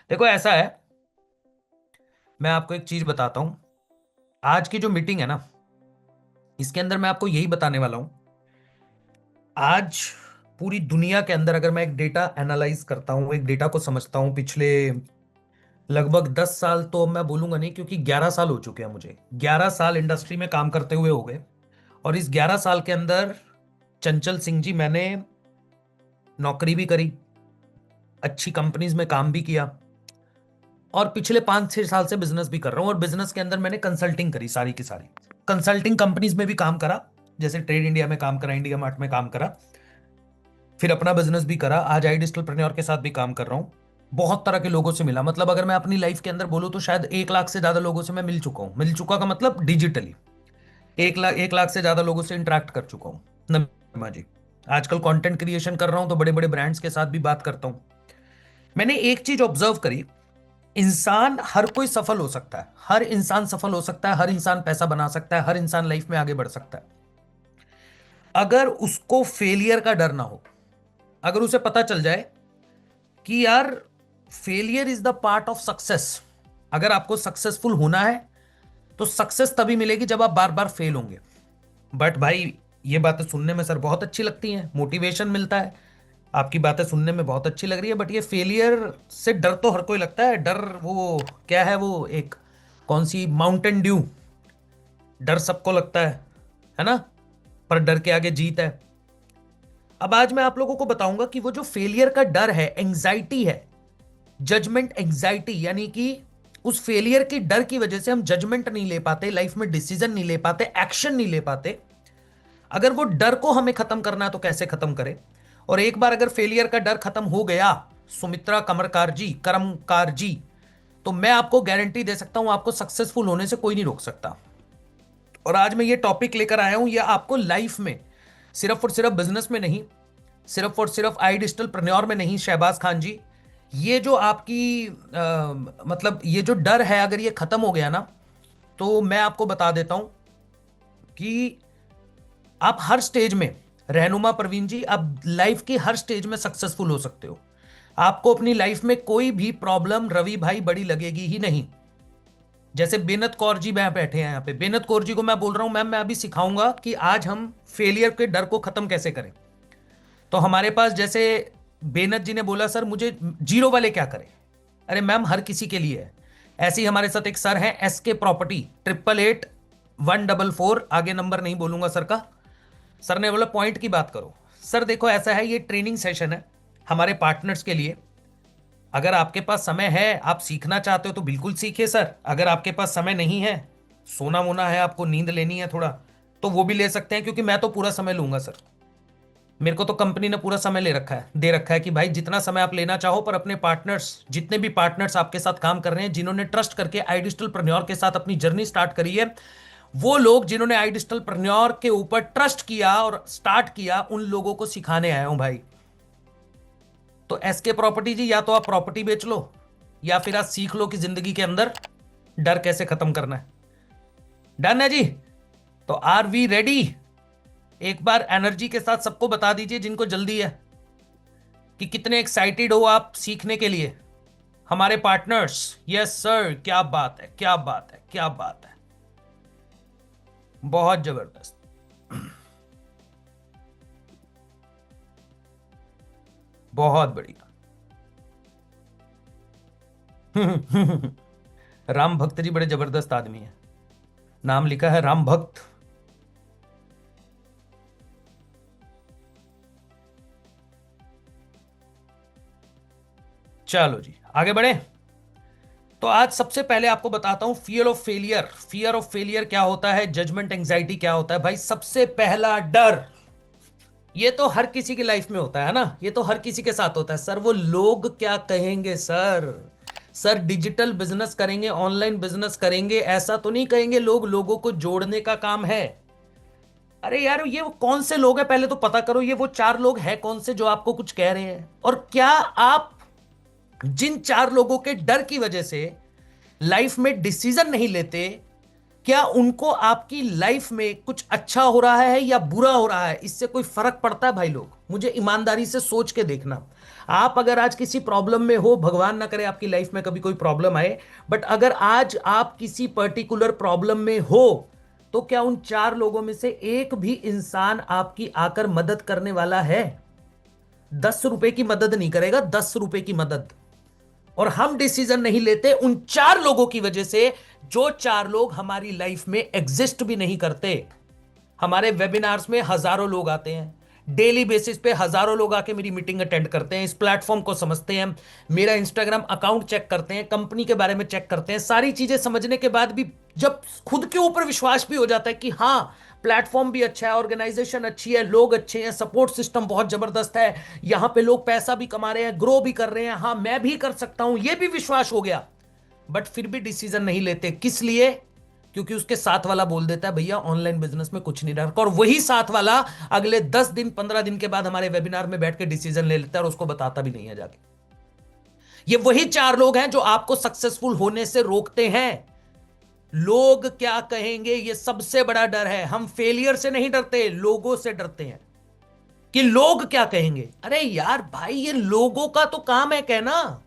देखो ऐसा है, मैं आपको एक चीज बताता हूं। आज की जो मीटिंग है ना, इसके अंदर मैं आपको यही बताने वाला हूं। आज पूरी दुनिया के अंदर अगर मैं एक डेटा एनालाइज करता हूं, एक डेटा को समझता हूं, पिछले लगभग 10 साल, तो मैं बोलूंगा नहीं, क्योंकि 11 साल हो चुके हैं मुझे। 11 साल इंडस्ट्री में काम करते हुए हो गए। और इस 11 साल के अंदर चंचल सिंह जी, मैंने नौकरी भी करी, अच्छी कंपनीज में काम भी किया, और पिछले 5-6 साल से बिजनेस भी कर रहा हूं। और बिजनेस के अंदर मैंने कंसल्टिंग करी, सारी की सारी कंसल्टिंग कंपनीज में भी काम करा। जैसे ट्रेड इंडिया में काम करा, इंडिया मार्ट में काम करा, फिर अपना बिजनेस भी करा। आज आई डिजिटलप्रेन्योर के साथ भी काम कर रहा हूं। बहुत तरह के लोगों से मिला, मतलब अगर मैं अपनी लाइफ के अंदर बोलूं तो शायद 1 लाख से ज्यादा लोगों से मैं मिल चुका हूं। मिल चुका का मतलब डिजिटली 1 लाख से ज्यादा लोगों से इंटरेक्ट कर चुका हूं। नरमा जी, आजकल कंटेंट क्रिएशन कर रहा हूं तो बड़े बड़े ब्रांड्स के साथ भी बात करता हूं। मैंने एक चीज ऑब्जर्व करी, इंसान हर कोई सफल हो सकता है, हर इंसान सफल हो सकता है, हर इंसान पैसा बना सकता है, हर इंसान लाइफ में आगे बढ़ सकता है, अगर उसको फेलियर का डर ना हो। अगर उसे पता चल जाए कि यार, failure is the part of success. अगर आपको सक्सेसफुल होना है तो सक्सेस तभी मिलेगी जब आप बार बार फेल होंगे। बट भाई, ये बातें सुनने में सर बहुत अच्छी लगती हैं, मोटिवेशन मिलता है, आपकी बातें सुनने में बहुत अच्छी लग रही है, बट ये फेलियर से डर तो हर कोई लगता है। डर वो क्या है, वो एक कौन सी माउंटेन ड्यू, डर सबको लगता है ना? पर डर के आगे जीत है। अब आज मैं आप लोगों को बताऊंगा कि वो जो फेलियर का डर है, एंजाइटी है, जजमेंट एंजाइटी, यानी कि उस फेलियर की डर की वजह से हम जजमेंट नहीं ले पाते, लाइफ में डिसीजन नहीं ले पाते, एक्शन नहीं ले पाते। अगर वो डर को हमें खत्म करना है तो कैसे खत्म करें? और एक बार अगर फेलियर का डर खत्म हो गया, सुमित्रा कमरकार जी, करमकार जी, तो मैं आपको गारंटी दे सकता हूं, आपको सक्सेसफुल होने से कोई नहीं रोक सकता। और आज मैं ये टॉपिक लेकर आया हूं, ये आपको लाइफ में, सिर्फ और सिर्फ बिजनेस में नहीं, सिर्फ और सिर्फ आई डिजिटल प्रन्योर में नहीं, शहबाज खान जी, ये जो आपकी मतलब ये जो डर है, अगर ये खत्म हो गया ना, तो मैं आपको बता देता हूं कि आप हर स्टेज में, रहनुमा प्रवीण जी, आप लाइफ की हर स्टेज में सक्सेसफुल हो सकते हो। आपको अपनी लाइफ में कोई भी प्रॉब्लम रवि भाई बड़ी लगेगी ही नहीं। जैसे बेनत कौर जी मैं बैठे हैं यहाँ पे, बेनत कौर जी को मैं बोल रहा हूं, मैम मैं अभी सिखाऊंगा कि आज हम फेलियर के डर को खत्म कैसे करें। तो हमारे पास जैसे बेनत जी ने बोला, सर मुझे जीरो वाले क्या करें? अरे मैम, हर किसी के लिए है। ऐसे ही हमारे साथ एक सर हैं, SK प्रॉपर्टी, 888144, आगे नंबर नहीं बोलूंगा सर का। सर ने बोला पॉइंट की बात करो। सर देखो ऐसा है, ये ट्रेनिंग सेशन है हमारे पार्टनर्स के लिए। अगर आपके पास समय है, आप सीखना चाहते हो तो बिल्कुल सीखिए सर। अगर आपके पास समय नहीं है, सोना वोना है, आपको नींद लेनी है थोड़ा, तो वो भी ले सकते हैं, क्योंकि मैं तो पूरा समय लूंगा सर। मेरे को तो कंपनी ने पूरा समय ले रखा है, दे रखा है कि भाई जितना समय आप लेना चाहो, पर अपने पार्टनर्स, जितने भी पार्टनर्स आपके साथ काम कर रहे हैं, जिन्होंने ट्रस्ट करके आई डिजिटल प्रन्योर के साथ अपनी जर्नी स्टार्ट करी है, वो लोग जिन्होंने आई डिजिटल प्रन्योर के ऊपर ट्रस्ट किया और स्टार्ट किया, उन लोगों को सिखाने आया हूं भाई। तो SK प्रॉपर्टी जी, या तो आप प्रॉपर्टी बेच लो, या फिर आप सीख लो कि जिंदगी के अंदर डर कैसे खत्म करना है। डन है जी? तो आर वी रेडी? एक बार एनर्जी के साथ सबको बता दीजिए जिनको जल्दी है, कि कितने एक्साइटेड हो आप सीखने के लिए। हमारे पार्टनर्स, यस सर, क्या बात है, क्या बात है, क्या बात है, बहुत जबरदस्त। बहुत बढ़िया। राम भक्त जी बड़े जबरदस्त आदमी है, नाम लिखा है राम भक्त। चलो जी, आगे बढ़े। तो आज सबसे पहले आपको बताता हूं fear of failure. Fear of failure क्या होता है, जजमेंट एंजाइटी क्या होता है। भाई सबसे पहला डर, ये तो हर किसी की लाइफ में होता है ना, ये तो हर किसी के साथ होता है। सर वो लोग क्या कहेंगे सर? सर डिजिटल बिजनेस करेंगे, ऑनलाइन बिजनेस करेंगे, ऐसा तो नहीं कहेंगे लोग, लोगों को जोड़ने का काम है। अरे यार, ये वो कौन से लोग हैं, पहले तो पता करो ये वो 4 लोग हैं कौन से जो आपको कुछ कह रहे हैं। और क्या आप जिन 4 लोगों के डर की वजह से लाइफ में डिसीजन नहीं लेते, क्या उनको आपकी लाइफ में कुछ अच्छा हो रहा है या बुरा हो रहा है, इससे कोई फर्क पड़ता है भाई लोग? मुझे ईमानदारी से सोच के देखना। आप अगर आज किसी प्रॉब्लम में हो, भगवान ना करे आपकी लाइफ में कभी कोई प्रॉब्लम आए, बट अगर आज आप किसी पर्टिकुलर प्रॉब्लम में हो, तो क्या उन 4 लोगों में से एक भी इंसान आपकी आकर मदद करने वाला है? 10 रुपए की मदद नहीं करेगा, 10 रुपए की मदद। और हम डिसीजन नहीं लेते उन 4 लोगों की वजह से, जो 4 लोग हमारी लाइफ में एग्जिस्ट भी नहीं करते। हमारे वेबिनार्स में हजारों लोग आते हैं, डेली बेसिस पे हजारों लोग आके मेरी मीटिंग अटेंड करते हैं, इस प्लेटफॉर्म को समझते हैं, मेरा इंस्टाग्राम अकाउंट चेक करते हैं, कंपनी के बारे में चेक करते हैं। सारी चीजें समझने के बाद भी जब खुद के ऊपर विश्वास भी हो जाता है कि हाँ, प्लेटफॉर्म भी अच्छा है, ऑर्गेनाइजेशन अच्छी है, लोग अच्छे हैं, सपोर्ट सिस्टम बहुत जबरदस्त है, यहां पे लोग पैसा भी कमा रहे हैं, ग्रो भी कर रहे हैं, हाँ मैं भी कर सकता हूं, ये भी विश्वास हो गया, बट फिर भी डिसीजन नहीं लेते। किस लिए? क्योंकि उसके साथ वाला बोल देता है भैया ऑनलाइन बिजनेस में कुछ नहीं रखा, और वही साथ वाला अगले 10 दिन 15 दिन के बाद हमारे वेबिनार में बैठ के डिसीजन ले लेता है और उसको बताता भी नहीं है जाके। ये वही 4 लोग हैं जो आपको सक्सेसफुल होने से रोकते हैं। लोग क्या कहेंगे, ये सबसे बड़ा डर है। हम फेलियर से नहीं डरते, लोगों से डरते हैं कि लोग क्या कहेंगे। अरे यार भाई, ये लोगों का तो काम है कहना,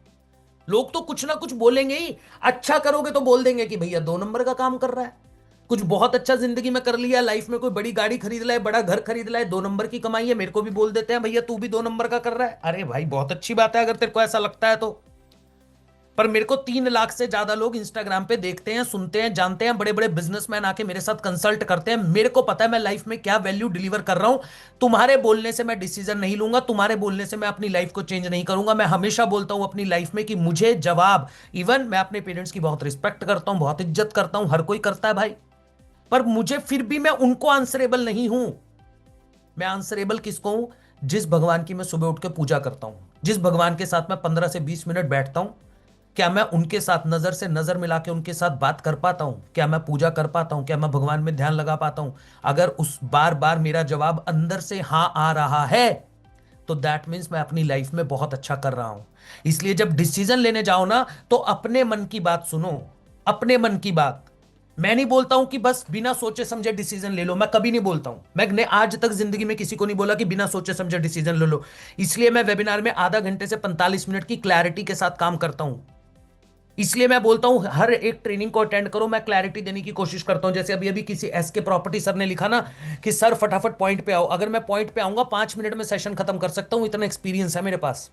लोग तो कुछ ना कुछ बोलेंगे ही। अच्छा करोगे तो बोल देंगे कि भैया 2 नंबर का काम कर रहा है, कुछ बहुत अच्छा जिंदगी में कर लिया, लाइफ में कोई बड़ी गाड़ी खरीद लाए, बड़ा घर खरीद लाए, 2 नंबर की कमाई है, मेरे को भी बोल देते हैं भैया तू भी 2 नंबर का कर रहा है। अरे भाई बहुत अच्छी बात है अगर तेरे को ऐसा लगता है तो। पर मेरे को 3 लाख से ज्यादा लोग इंस्टाग्राम पे देखते हैं, सुनते हैं, जानते हैं, बड़े बड़े बिजनेसमैन आके मेरे साथ कंसल्ट करते हैं, मेरे को पता है मैं लाइफ में क्या वैल्यू डिलीवर कर रहा हूं। तुम्हारे बोलने से मैं डिसीजन नहीं लूंगा, तुम्हारे बोलने से मैं अपनी लाइफ को चेंज नहीं करूंगा। मैं हमेशा बोलता हूं अपनी लाइफ में कि मुझे जवाब, इवन मैं अपने पेरेंट्स की बहुत रिस्पेक्ट करता हूं, बहुत इज्जत करता हूं, हर कोई करता है भाई, पर मुझे फिर भी मैं उनको आंसरेबल नहीं हूं। मैं आंसरेबल किसको हूं? जिस भगवान की मैं सुबह उठ के पूजा करता हूं, जिस भगवान के साथ मैं 15 से 20 मिनट बैठता हूं, क्या मैं उनके साथ नजर से नजर मिला के उनके साथ बात कर पाता हूं? क्या मैं पूजा कर पाता हूं? क्या मैं भगवान में ध्यान लगा पाता हूं? अगर उस बार बार मेरा जवाब अंदर से हां आ रहा है, तो दैट मीन्स मैं अपनी लाइफ में बहुत अच्छा कर रहा हूं। इसलिए जब डिसीजन लेने जाओ ना, तो अपने मन की बात सुनो, अपने मन की बात। मैं नहीं बोलता हूं कि बस बिना सोचे समझे डिसीजन ले लो, मैं कभी नहीं बोलता हूं। मैंने आज तक जिंदगी में किसी को नहीं बोला कि बिना सोचे समझे डिसीजन ले लो। इसलिए मैं वेबिनार में आधा घंटे से 45 मिनट की क्लैरिटी के साथ काम करता हूं। इसलिए मैं बोलता हूं हर एक ट्रेनिंग को अटेंड करो, मैं क्लैरिटी देने की कोशिश करता हूं। जैसे अभी अभी किसी एस के प्रॉपर्टी सर ने लिखा ना कि सर फटाफट पॉइंट पे आओ, अगर मैं पॉइंट पे आऊंगा 5 मिनट में सेशन खत्म कर सकता हूं, इतना एक्सपीरियंस है मेरे पास।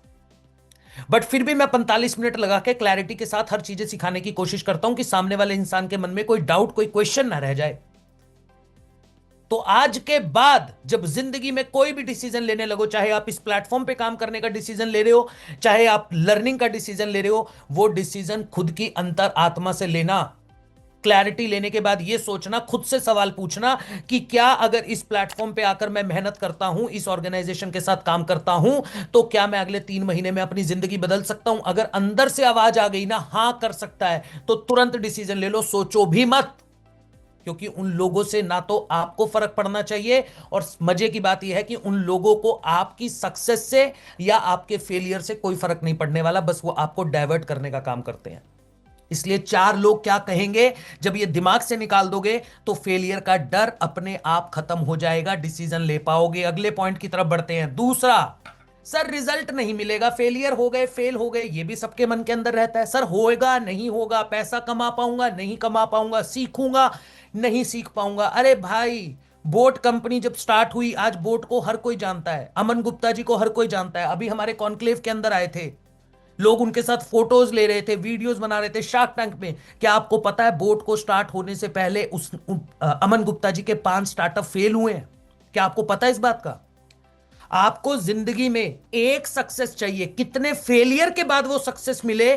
बट फिर भी मैं 45 मिनट लगा के क्लैरिटी के साथ हर चीजें सिखाने की कोशिश करता हूं कि सामने वाले इंसान के मन में कोई डाउट, कोई क्वेश्चन ना रह जाए। तो आज के बाद जब जिंदगी में कोई भी डिसीजन लेने लगो, चाहे आप इस प्लेटफॉर्म पे काम करने का डिसीजन ले रहे हो, चाहे आप लर्निंग का डिसीजन ले रहे हो, वो डिसीजन खुद की अंतर आत्मा से लेना। क्लैरिटी लेने के बाद ये सोचना, खुद से सवाल पूछना कि क्या अगर इस प्लेटफॉर्म पे आकर मैं मेहनत करता हूं, इस ऑर्गेनाइजेशन के साथ काम करता हूं, तो क्या मैं अगले 3 महीने में अपनी जिंदगी बदल सकता हूं? अगर अंदर से आवाज आ गई ना हां कर सकता है, तो तुरंत डिसीजन ले लो, सोचो भी मत। क्योंकि उन लोगों से ना तो आपको फर्क पड़ना चाहिए, और मजे की बात यह है कि उन लोगों को आपकी सक्सेस से या आपके फेलियर से कोई फर्क नहीं पड़ने वाला, बस वो आपको डाइवर्ट करने का काम करते हैं। इसलिए 4 लोग क्या कहेंगे जब ये दिमाग से निकाल दोगे, तो फेलियर का डर अपने आप खत्म हो जाएगा, डिसीजन ले पाओगे। अगले पॉइंट की तरफ बढ़ते हैं। दूसरा, सर रिजल्ट नहीं मिलेगा, फेलियर हो गए, फेल हो गए, ये भी सबके मन के अंदर रहता है। सर होएगा नहीं होगा, पैसा कमा पाऊंगा नहीं कमा पाऊंगा, सीखूंगा नहीं सीख पाऊंगा। अरे भाई, बोट कंपनी जब स्टार्ट हुई, आज बोट को हर कोई जानता है, अमन गुप्ता जी को हर कोई जानता है। अभी हमारे कॉन्क्लेव के अंदर आए थे लोग, उनके साथ फोटोज ले रहे थे, वीडियोस बना रहे थे शार्क टैंक में। क्या आपको पता है बोट को स्टार्ट होने से पहले अमन गुप्ता जी के 5 स्टार्टअप फेल हुए हैं? क्या आपको पता है इस बात का? आपको जिंदगी में एक सक्सेस चाहिए, कितने फेलियर के बाद वो सक्सेस मिले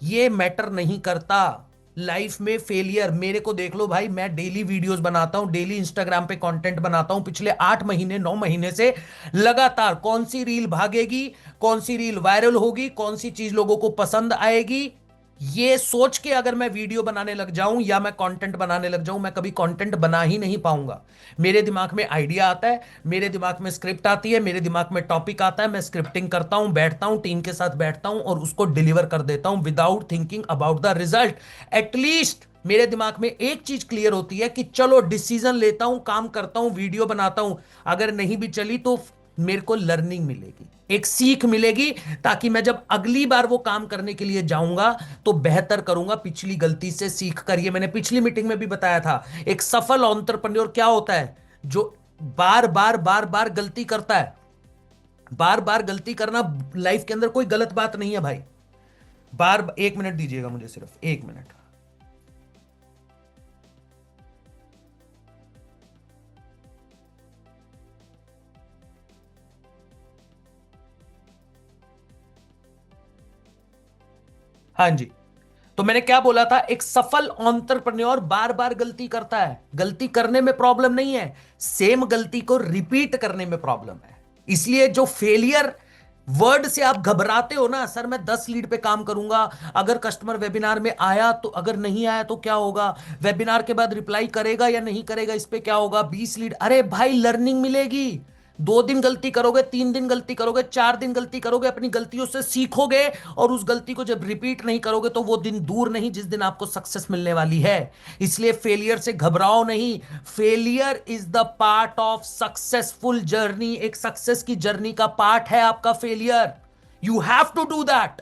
ये मैटर नहीं करता। लाइफ में फेलियर, मेरे को देख लो भाई, मैं डेली वीडियोस बनाता हूं, डेली इंस्टाग्राम पे कंटेंट बनाता हूं, पिछले 8 महीने 9 महीने से लगातार। कौन सी रील भागेगी, कौन सी रील वायरल होगी, कौन सी चीज लोगों को पसंद आएगी, ये सोच के अगर मैं वीडियो बनाने लग जाऊं या मैं कंटेंट बनाने लग जाऊं, मैं कभी कंटेंट बना ही नहीं पाऊंगा। मेरे दिमाग में आइडिया आता है, मेरे दिमाग में स्क्रिप्ट आती है, मेरे दिमाग में टॉपिक आता है, मैं स्क्रिप्टिंग करता हूं, बैठता हूं, टीम के साथ बैठता हूं और उसको डिलीवर कर देता हूं without thinking about the result. At least मेरे दिमाग में एक चीज क्लियर होती है कि चलो डिसीजन लेता हूं, काम करता हूं, वीडियो बनाता हूं। अगर नहीं भी चली तो मेरे को लर्निंग मिलेगी, एक सीख मिलेगी, ताकि मैं जब अगली बार वो काम करने के लिए जाऊंगा तो बेहतर करूंगा, पिछली गलती से सीख कर। ये मैंने पिछली मीटिंग में भी बताया था। एक सफल एंटरप्रेन्योर क्या होता है? जो बार बार बार बार गलती करता है। बार बार गलती करना लाइफ के अंदर कोई गलत बात नहीं है भाई। एक मिनट दीजिएगा मुझे, सिर्फ एक मिनट। हाँ जी। तो मैंने क्या बोला था? एक सफल एंटरप्रेन्योर बार बार गलती करता है। गलती करने में प्रॉब्लम नहीं है, सेम गलती को रिपीट करने में प्रॉब्लम है। इसलिए जो फेलियर वर्ड से आप घबराते हो ना, सर मैं 10 लीड पे काम करूंगा, अगर कस्टमर वेबिनार में आया तो, अगर नहीं आया तो क्या होगा, वेबिनार के बाद रिप्लाई करेगा या नहीं करेगा, इस पे क्या होगा, 20 लीड। अरे भाई लर्निंग मिलेगी। 2 दिन गलती करोगे, 3 दिन गलती करोगे, 4 दिन गलती करोगे, अपनी गलतियों से सीखोगे, और उस गलती को जब रिपीट नहीं करोगे तो वो दिन दूर नहीं जिस दिन आपको सक्सेस मिलने वाली है। इसलिए फेलियर से घबराओ नहीं। Failure is the part of successful journey. एक सक्सेस की जर्नी का पार्ट है आपका failure. You have to do that.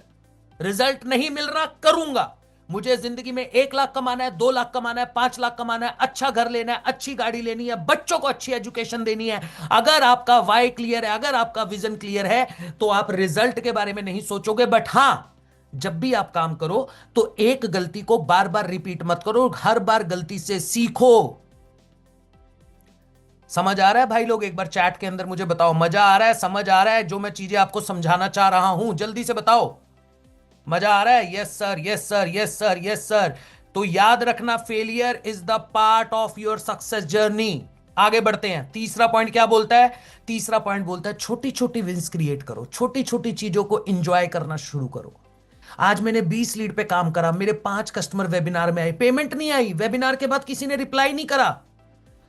Result नहीं मिल रहा, करूंगा। मुझे जिंदगी में 1 लाख कमाना है, 2 लाख कमाना है, 5 लाख कमाना है, अच्छा घर लेना है, अच्छी गाड़ी लेनी है, बच्चों को अच्छी एजुकेशन देनी है। अगर आपका वाई क्लियर है, अगर आपका विजन क्लियर है, तो आप रिजल्ट के बारे में नहीं सोचोगे। बट हां, जब भी आप काम करो तो एक गलती को बार बार रिपीट मत करो, हर बार गलती से सीखो। समझ आ रहा है भाई लोग? एक बार चैट के अंदर मुझे बताओ, मजा आ रहा है, समझ आ रहा है जो मैं चीजें आपको समझाना चाह रहा हूं? जल्दी से बताओ, मजा आ रहा है? Yes sir, yes sir, yes sir, yes sir. तो याद रखना, failure is the part of your success journey. आगे बढ़ते हैं। तीसरा पॉइंट क्या बोलता है? तीसरा पॉइंट बोलता है छोटी छोटी विंस क्रिएट करो, छोटी छोटी चीजों को इंजॉय करना शुरू करो। आज मैंने 20 लीड पे काम करा, मेरे 5 कस्टमर वेबिनार में आए, पेमेंट नहीं आई, वेबिनार के बाद किसी ने रिप्लाई नहीं करा,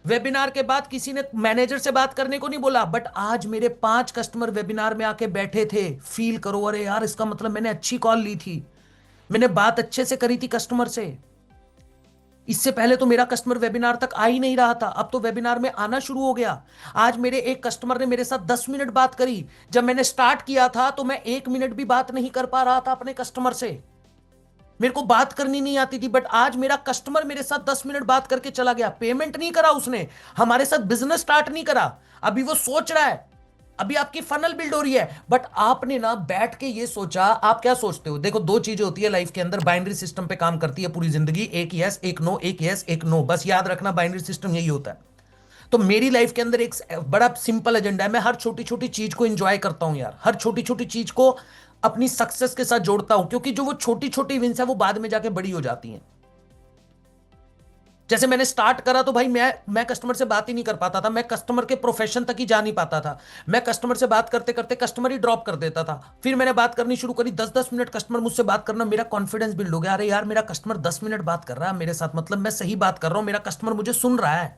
वेबिनार के बाद किसी ने मैनेजर से बात करने को नहीं बोला, बट आज मेरे 5 कस्टमर वेबिनार में आके बैठे थे। फील करो, अरे यार इसका मतलब मैंने अच्छी कॉल ली थी, मैंने बात अच्छे से करी थी कस्टमर से। इससे पहले तो मेरा कस्टमर वेबिनार तक आ ही नहीं रहा था, अब तो वेबिनार में आना शुरू हो गया। आज मेरे एक कस्टमर ने मेरे साथ 10 मिनट बात करी। जब मैंने स्टार्ट किया था तो मैं 1 मिनट भी बात नहीं कर पा रहा था अपने कस्टमर से, मेरे को बात करनी नहीं आती थी। बट आज मेरा कस्टमर मेरे साथ 10 मिनट बात करके चला गया, पेमेंट नहीं करा उसने, हमारे साथ बिजनेस स्टार्ट नहीं करा, अभी वो सोच रहा है, अभी आपकी फनल बिल्ड हो रही है। बट आपने ना बैठ के ये सोचा। आप क्या सोचते हो? देखो, 2 चीजें होती है लाइफ के अंदर, बाइनरी सिस्टम पे काम करती है पूरी जिंदगी, एक यस एक नो, एक यस एक नो। बस याद रखना, बाइनरी सिस्टम यही होता है। तो मेरी लाइफ के अंदर एक बड़ा सिंपल एजेंडा है, मैं हर छोटी छोटी चीज को एंजॉय करता हूं यार, हर छोटी छोटी चीज को अपनी सक्सेस के साथ जोड़ता हूं, क्योंकि जो वो छोटी छोटी विंस है वो बाद में जाके बड़ी हो जाती हैं। जैसे मैंने स्टार्ट करा तो भाई मैं कस्टमर से बात ही नहीं कर पाता था, मैं कस्टमर के प्रोफेशन तक ही जा नहीं पाता था, मैं कस्टमर से बात करते करते कस्टमर ही ड्रॉप कर देता था। फिर मैंने बात करनी शुरू करी, 10-10 मिनट कस्टमर मुझसे बात करना, मेरा कॉन्फिडेंस बिल्ड हो गया। अरे यार मेरा कस्टमर 10 मिनट बात कर रहा है मेरे साथ, मतलब मैं सही बात कर रहा हूं, मेरा कस्टमर मुझे सुन रहा है।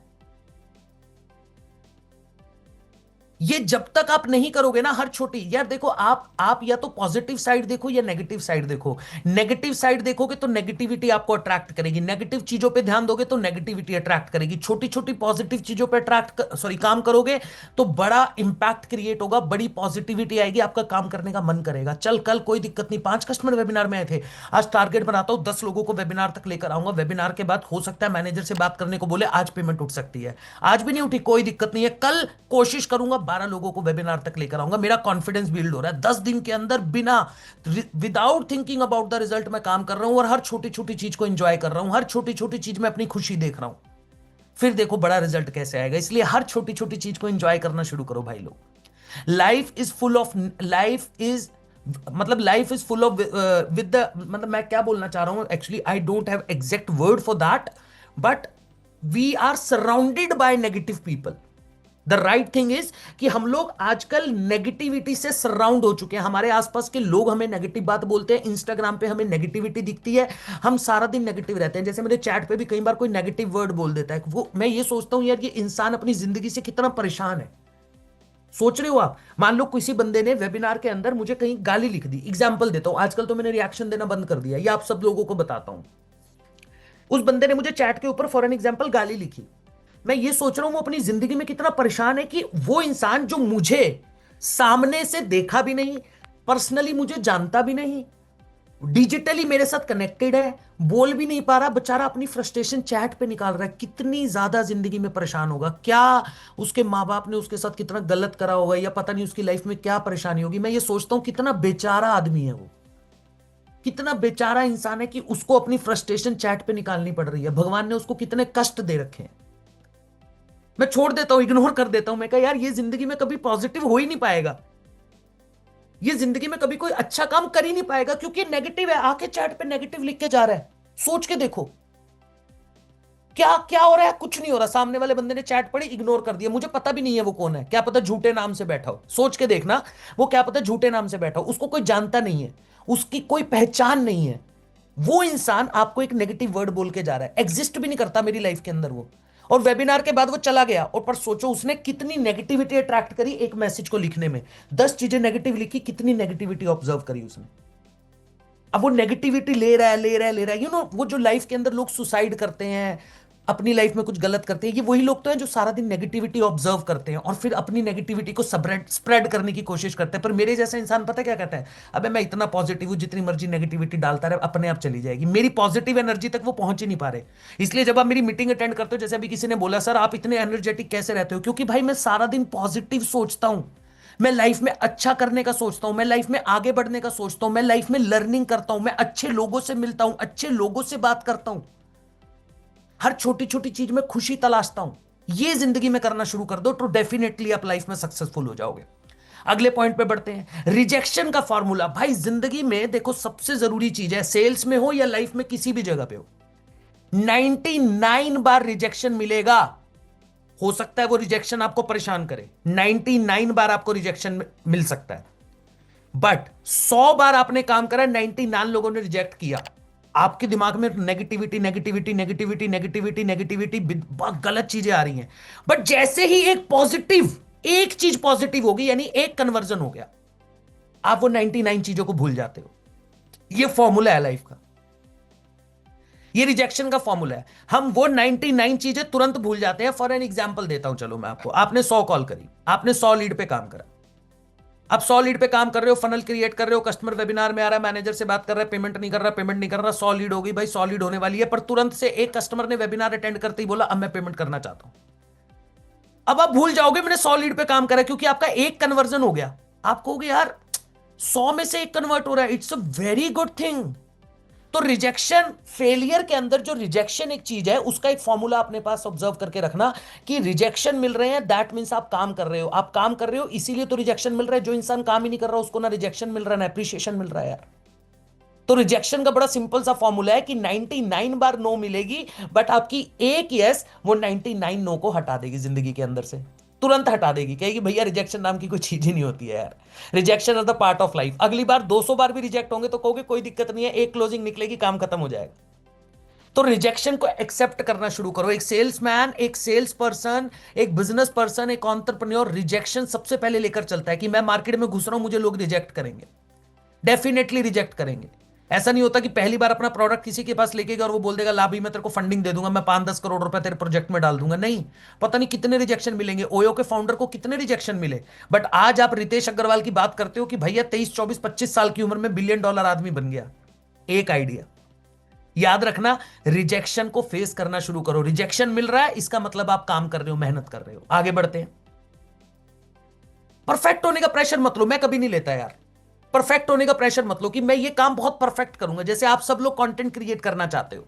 ये जब तक आप नहीं करोगे ना, हर छोटी, यार देखो, आप या तो पॉजिटिव साइड देखो या नेगेटिव साइड देखो। नेगेटिव साइड देखोगे तो नेगेटिविटी आपको अट्रैक्ट करेगी, नेगेटिव चीजों पे ध्यान दोगे तो नेगेटिविटी अट्रैक्ट करेगी। छोटी छोटी पॉजिटिव चीजों पे काम करोगे तो बड़ा इंपैक्ट क्रिएट होगा, बड़ी पॉजिटिविटी आएगी, आपका काम करने का मन करेगा। चल कल कोई दिक्कत नहीं, 5 कस्टमर वेबिनार में आए थे, आज टारगेट बनाता हूं 10 लोगों को वेबिनार तक लेकर आऊंगा। वेबिनार के बाद हो सकता है मैनेजर से बात करने को बोले, आज पेमेंट उठ सकती है, आज भी नहीं उठी कोई दिक्कत नहीं है, कल कोशिश करूंगा 12 लोगों को वेबिनार तक लेकर आऊंगा। मेरा कॉन्फिडेंस बिल्ड हो रहा है, 10 दिन के अंदर बिना without thinking about the result मैं काम कर रहा हूं, और हर छोटी छोटी चीज को एंजॉय कर रहा हूं, हर छोटी छोटी चीज में अपनी खुशी देख रहा हूं। फिर देखो बड़ा रिजल्ट कैसे आएगा। इसलिए हर छोटी छोटी चीज को एंजॉय करना शुरू करो भाई लोग। Life is full of, life is full of with the, मतलब मैं क्या बोलना चाह रहा हूं, actually I don't have exact word for that, but we are surrounded by negative people. The right thing is कि हम लोग आजकल नेगेटिविटी से सराउंड हो चुके हैं, हमारे आसपास के लोग हमें नेगेटिव बात बोलते हैं, इंस्टाग्राम पे हमें नेगेटिविटी दिखती है, हम सारा दिन नेगेटिव रहते हैं। जैसे मेरे चैट पे भी कई बार कोई नेगेटिव वर्ड बोल देता है, वो मैं ये सोचता हूं यार ये इंसान अपनी जिंदगी से कितना परेशान है। सोच रहे हो आप? मान लो किसी बंदे ने वेबिनार के अंदर मुझे कहीं गाली लिख दी, एग्जाम्पल देता हूं, आजकल तो मैंने रिएक्शन देना बंद कर दिया, ये आप सब लोगों को बताता हूं। उस बंदे ने मुझे चैट के ऊपर फॉर एन एग्जाम्पल गाली लिखी, मैं ये सोच रहा हूं वो अपनी जिंदगी में कितना परेशान है कि वो इंसान जो मुझे सामने से देखा भी नहीं, पर्सनली मुझे जानता भी नहीं, डिजिटली मेरे साथ कनेक्टेड है, बोल भी नहीं पा रहा, बेचारा अपनी फ्रस्ट्रेशन चैट पे निकाल रहा है, कितनी ज्यादा जिंदगी में परेशान होगा, क्या उसके माँ बाप ने उसके साथ कितना गलत करा होगा, या पता नहीं उसकी लाइफ में क्या परेशानी होगी। मैं ये सोचता हूं कितना बेचारा आदमी है वो, कितना बेचारा इंसान है कि उसको अपनी फ्रस्ट्रेशन चैट पे निकालनी पड़ रही है, भगवान ने उसको कितने कष्ट दे रखे हैं। मैं छोड़ देता हूं, इग्नोर कर देता हूं, मैं कहा यार ये जिंदगी में कभी पॉजिटिव हो ही नहीं पाएगा, ये जिंदगी में कभी कोई अच्छा काम कर ही नहीं पाएगा, क्योंकि नेगेटिव है, आके चैट पे नेगेटिव लिख के जा रहा है। सोच के देखो क्या क्या हो रहा है, कुछ नहीं हो रहा, सामने वाले बंदे ने चैट पढ़ी, इग्नोर कर दिया, मुझे पता भी नहीं है वो कौन है, क्या पता झूठे नाम से बैठा हो, सोच के देखना, वो क्या पता झूठे नाम से बैठा हो, उसको कोई जानता नहीं है, उसकी कोई पहचान नहीं है, वो इंसान आपको एक नेगेटिव वर्ड बोल के जा रहा है, एग्जिस्ट भी नहीं करता मेरी लाइफ के अंदर वो, और वेबिनार के बाद वो चला गया, और पर सोचो उसने कितनी नेगेटिविटी अट्रैक्ट करी एक मैसेज को लिखने में, 10 चीजें नेगेटिव लिखी, कितनी नेगेटिविटी ऑब्जर्व करी उसने। अब वो नेगेटिविटी ले रहा है, ले रहा है, ले रहा है, वो जो लाइफ के अंदर लोग सुसाइड करते हैं, अपनी लाइफ में कुछ गलत करते हैं, ये वही लोग तो हैं जो सारा दिन नेगेटिविटी ऑब्जर्व करते हैं और फिर अपनी नेगेटिविटी को स्प्रेड स्प्रेड करने की कोशिश करते हैं। पर मेरे जैसा इंसान पता है क्या कहता है, अबे मैं इतना पॉजिटिव हूं, जितनी मर्जी नेगेटिविटी डालता रहे अपने आप चली जाएगी, मेरी पॉजिटिव एनर्जी तक वो पहुंच ही नहीं पा रहे। इसलिए जब आप मेरी मीटिंग अटेंड करते हो, जैसे अभी किसी ने बोला सर आप इतने एनर्जेटिक कैसे रहते हो, क्योंकि भाई मैं सारा दिन पॉजिटिव सोचता हूं, मैं लाइफ में अच्छा करने का सोचता हूं, मैं लाइफ में आगे बढ़ने का सोचता हूं, मैं लाइफ में लर्निंग करता हूं, मैं अच्छे लोगों से मिलता हूं, अच्छे लोगों से बात करता हूं, हर छोटी छोटी चीज में खुशी तलाशता हूं। ये जिंदगी में करना शुरू कर दो तो डेफिनेटली आप लाइफ में सक्सेसफुल हो जाओगे। अगले पॉइंट पे बढ़ते हैं, रिजेक्शन का फॉर्मूला। भाई जिंदगी में देखो सबसे जरूरी चीज है, सेल्स में हो या लाइफ में किसी भी जगह पे हो, 99 बार रिजेक्शन मिलेगा। हो सकता है वो रिजेक्शन आपको परेशान करे, 99 बार आपको रिजेक्शन मिल सकता है, बट 100 बार आपने काम करा, 99 लोगों ने रिजेक्ट किया, आपके दिमाग में negativity negativity negativity negativity negativity बहुत गलत चीजें आ रही हैं, बट जैसे ही एक पॉजिटिव, एक चीज पॉजिटिव होगी, यानी एक कन्वर्जन हो गया, आप वो 99 चीजों को भूल जाते हो। ये फॉर्मूला है लाइफ का, ये रिजेक्शन का फॉर्मूला है, हम वो 99 चीजें तुरंत भूल जाते हैं। फॉर एन एग्जाम्पल देता हूं, चलो मैं आपको, आपने 100 कॉल करी, आपने 100 लीड पे काम करा, आप 100 लीड पे काम कर रहे हो, फनल क्रिएट कर रहे हो, कस्टमर वेबिनार में आ रहा है, मैनेजर से बात कर रहा है, पेमेंट नहीं कर रहा, पेमेंट नहीं कर रहा, 100 लीड हो गई भाई, 100 लीड होने वाली है, पर तुरंत से एक कस्टमर ने वेबिनार अटेंड करते ही बोला अब मैं पेमेंट करना चाहता हूं। अब आप भूल जाओगे मैंने 100 लीड पे काम करा, क्योंकि आपका एक कन्वर्जन हो गया, आप कहोगे यार 100 में से एक कन्वर्ट हो रहा है, it's a very good thing. तो रिजेक्शन, फेलियर के अंदर जो रिजेक्शन एक चीज है, उसका एक फॉर्मूला अपने पास ऑब्जर्व करके रखना कि रिजेक्शन मिल रहे हैं, दैट मींस आप काम कर रहे हो, आप काम कर रहे हो इसीलिए तो रिजेक्शन मिल रहा है। जो इंसान काम ही नहीं कर रहा उसको ना रिजेक्शन मिल रहा है ना अप्रिशिएशन मिल रहा है यार। तो रिजेक्शन का बड़ा सिंपल सा फॉर्मूला है कि 99 बार नो मिलेगी, बट आपकी एक यस वो 99 नो को हटा देगी जिंदगी के अंदर से, तुरंत हटा देगी, कहेगी भैया रिजेक्शन नाम की कोई चीज ही नहीं होती है यार, rejection is the part of life. अगली बार 200 बार भी रिजेक्ट होंगे तो कहोगे कोई दिक्कत नहीं है, एक क्लोजिंग निकलेगी, काम खत्म हो जाएगा। तो रिजेक्शन को एक्सेप्ट करना शुरू करो। एक सेल्समैन, एक सेल्स पर्सन, एक बिजनेस पर्सन, एक एंटरप्रेन्योर रिजेक्शन सबसे पहले लेकर चलता है कि मैं मार्केट में घुस रहा हूं, मुझे लोग रिजेक्ट करेंगे, डेफिनेटली रिजेक्ट करेंगे। ऐसा नहीं होता कि पहली बार अपना प्रोडक्ट किसी के पास लेके गया और वो बोल देगा ला भी मैं तेरे को फंडिंग दे दूंगा, मैं 5-10 करोड़ रुपए तेरे प्रोजेक्ट में डाल दूंगा। नहीं, पता नहीं कितने रिजेक्शन मिलेंगे, ओयो के फाउंडर को कितने रिजेक्शन मिले, बट आज आप रितेश अग्रवाल की बात करते हो कि भैया 23-24-25 साल की उम्र में बिलियन डॉलर आदमी बन गया। एक आइडिया याद रखना, रिजेक्शन को फेस करना शुरू करो। रिजेक्शन मिल रहा है इसका मतलब आप काम कर रहे हो, मेहनत कर रहे हो। आगे बढ़ते हैं। परफेक्ट होने का प्रेशर मत लो, मैं कभी नहीं लेता यार, परफेक्ट होने का प्रेशर मत लो कि मैं ये काम बहुत परफेक्ट करूंगा। जैसे आप सब लोग कंटेंट क्रिएट करना चाहते हो,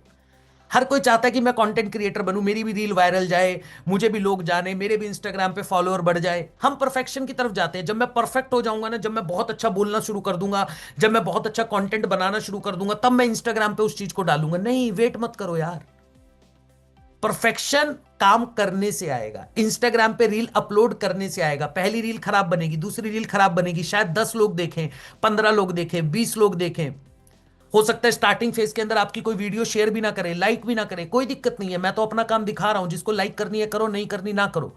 हर कोई चाहता है कि मैं कंटेंट क्रिएटर बनूं, मेरी भी रील वायरल जाए, मुझे भी लोग जाने, मेरे भी इंस्टाग्राम पे फॉलोअर बढ़ जाए। हम परफेक्शन की तरफ जाते हैं। जब मैं परफेक्ट हो जाऊंगा ना, जब मैं बहुत अच्छा बोलना शुरू कर दूंगा, जब मैं बहुत अच्छा कंटेंट बनाना शुरू कर दूंगा, तब मैं इंस्टाग्राम पे उस चीज को डालूंगा। नहीं, वेट मत करो यार, परफेक्शन काम करने से आएगा, इंस्टाग्राम पे रील अपलोड करने से आएगा। पहली रील खराब बनेगी, दूसरी रील खराब बनेगी, शायद 10 लोग देखें, 15 लोग देखें, 20 लोग देखें। हो सकता है स्टार्टिंग फेज के अंदर आपकी कोई वीडियो शेयर भी ना करे, लाइक भी ना करे, कोई दिक्कत नहीं है, मैं तो अपना काम दिखा रहा हूं। जिसको लाइक करनी है करो, नहीं करनी ना करो,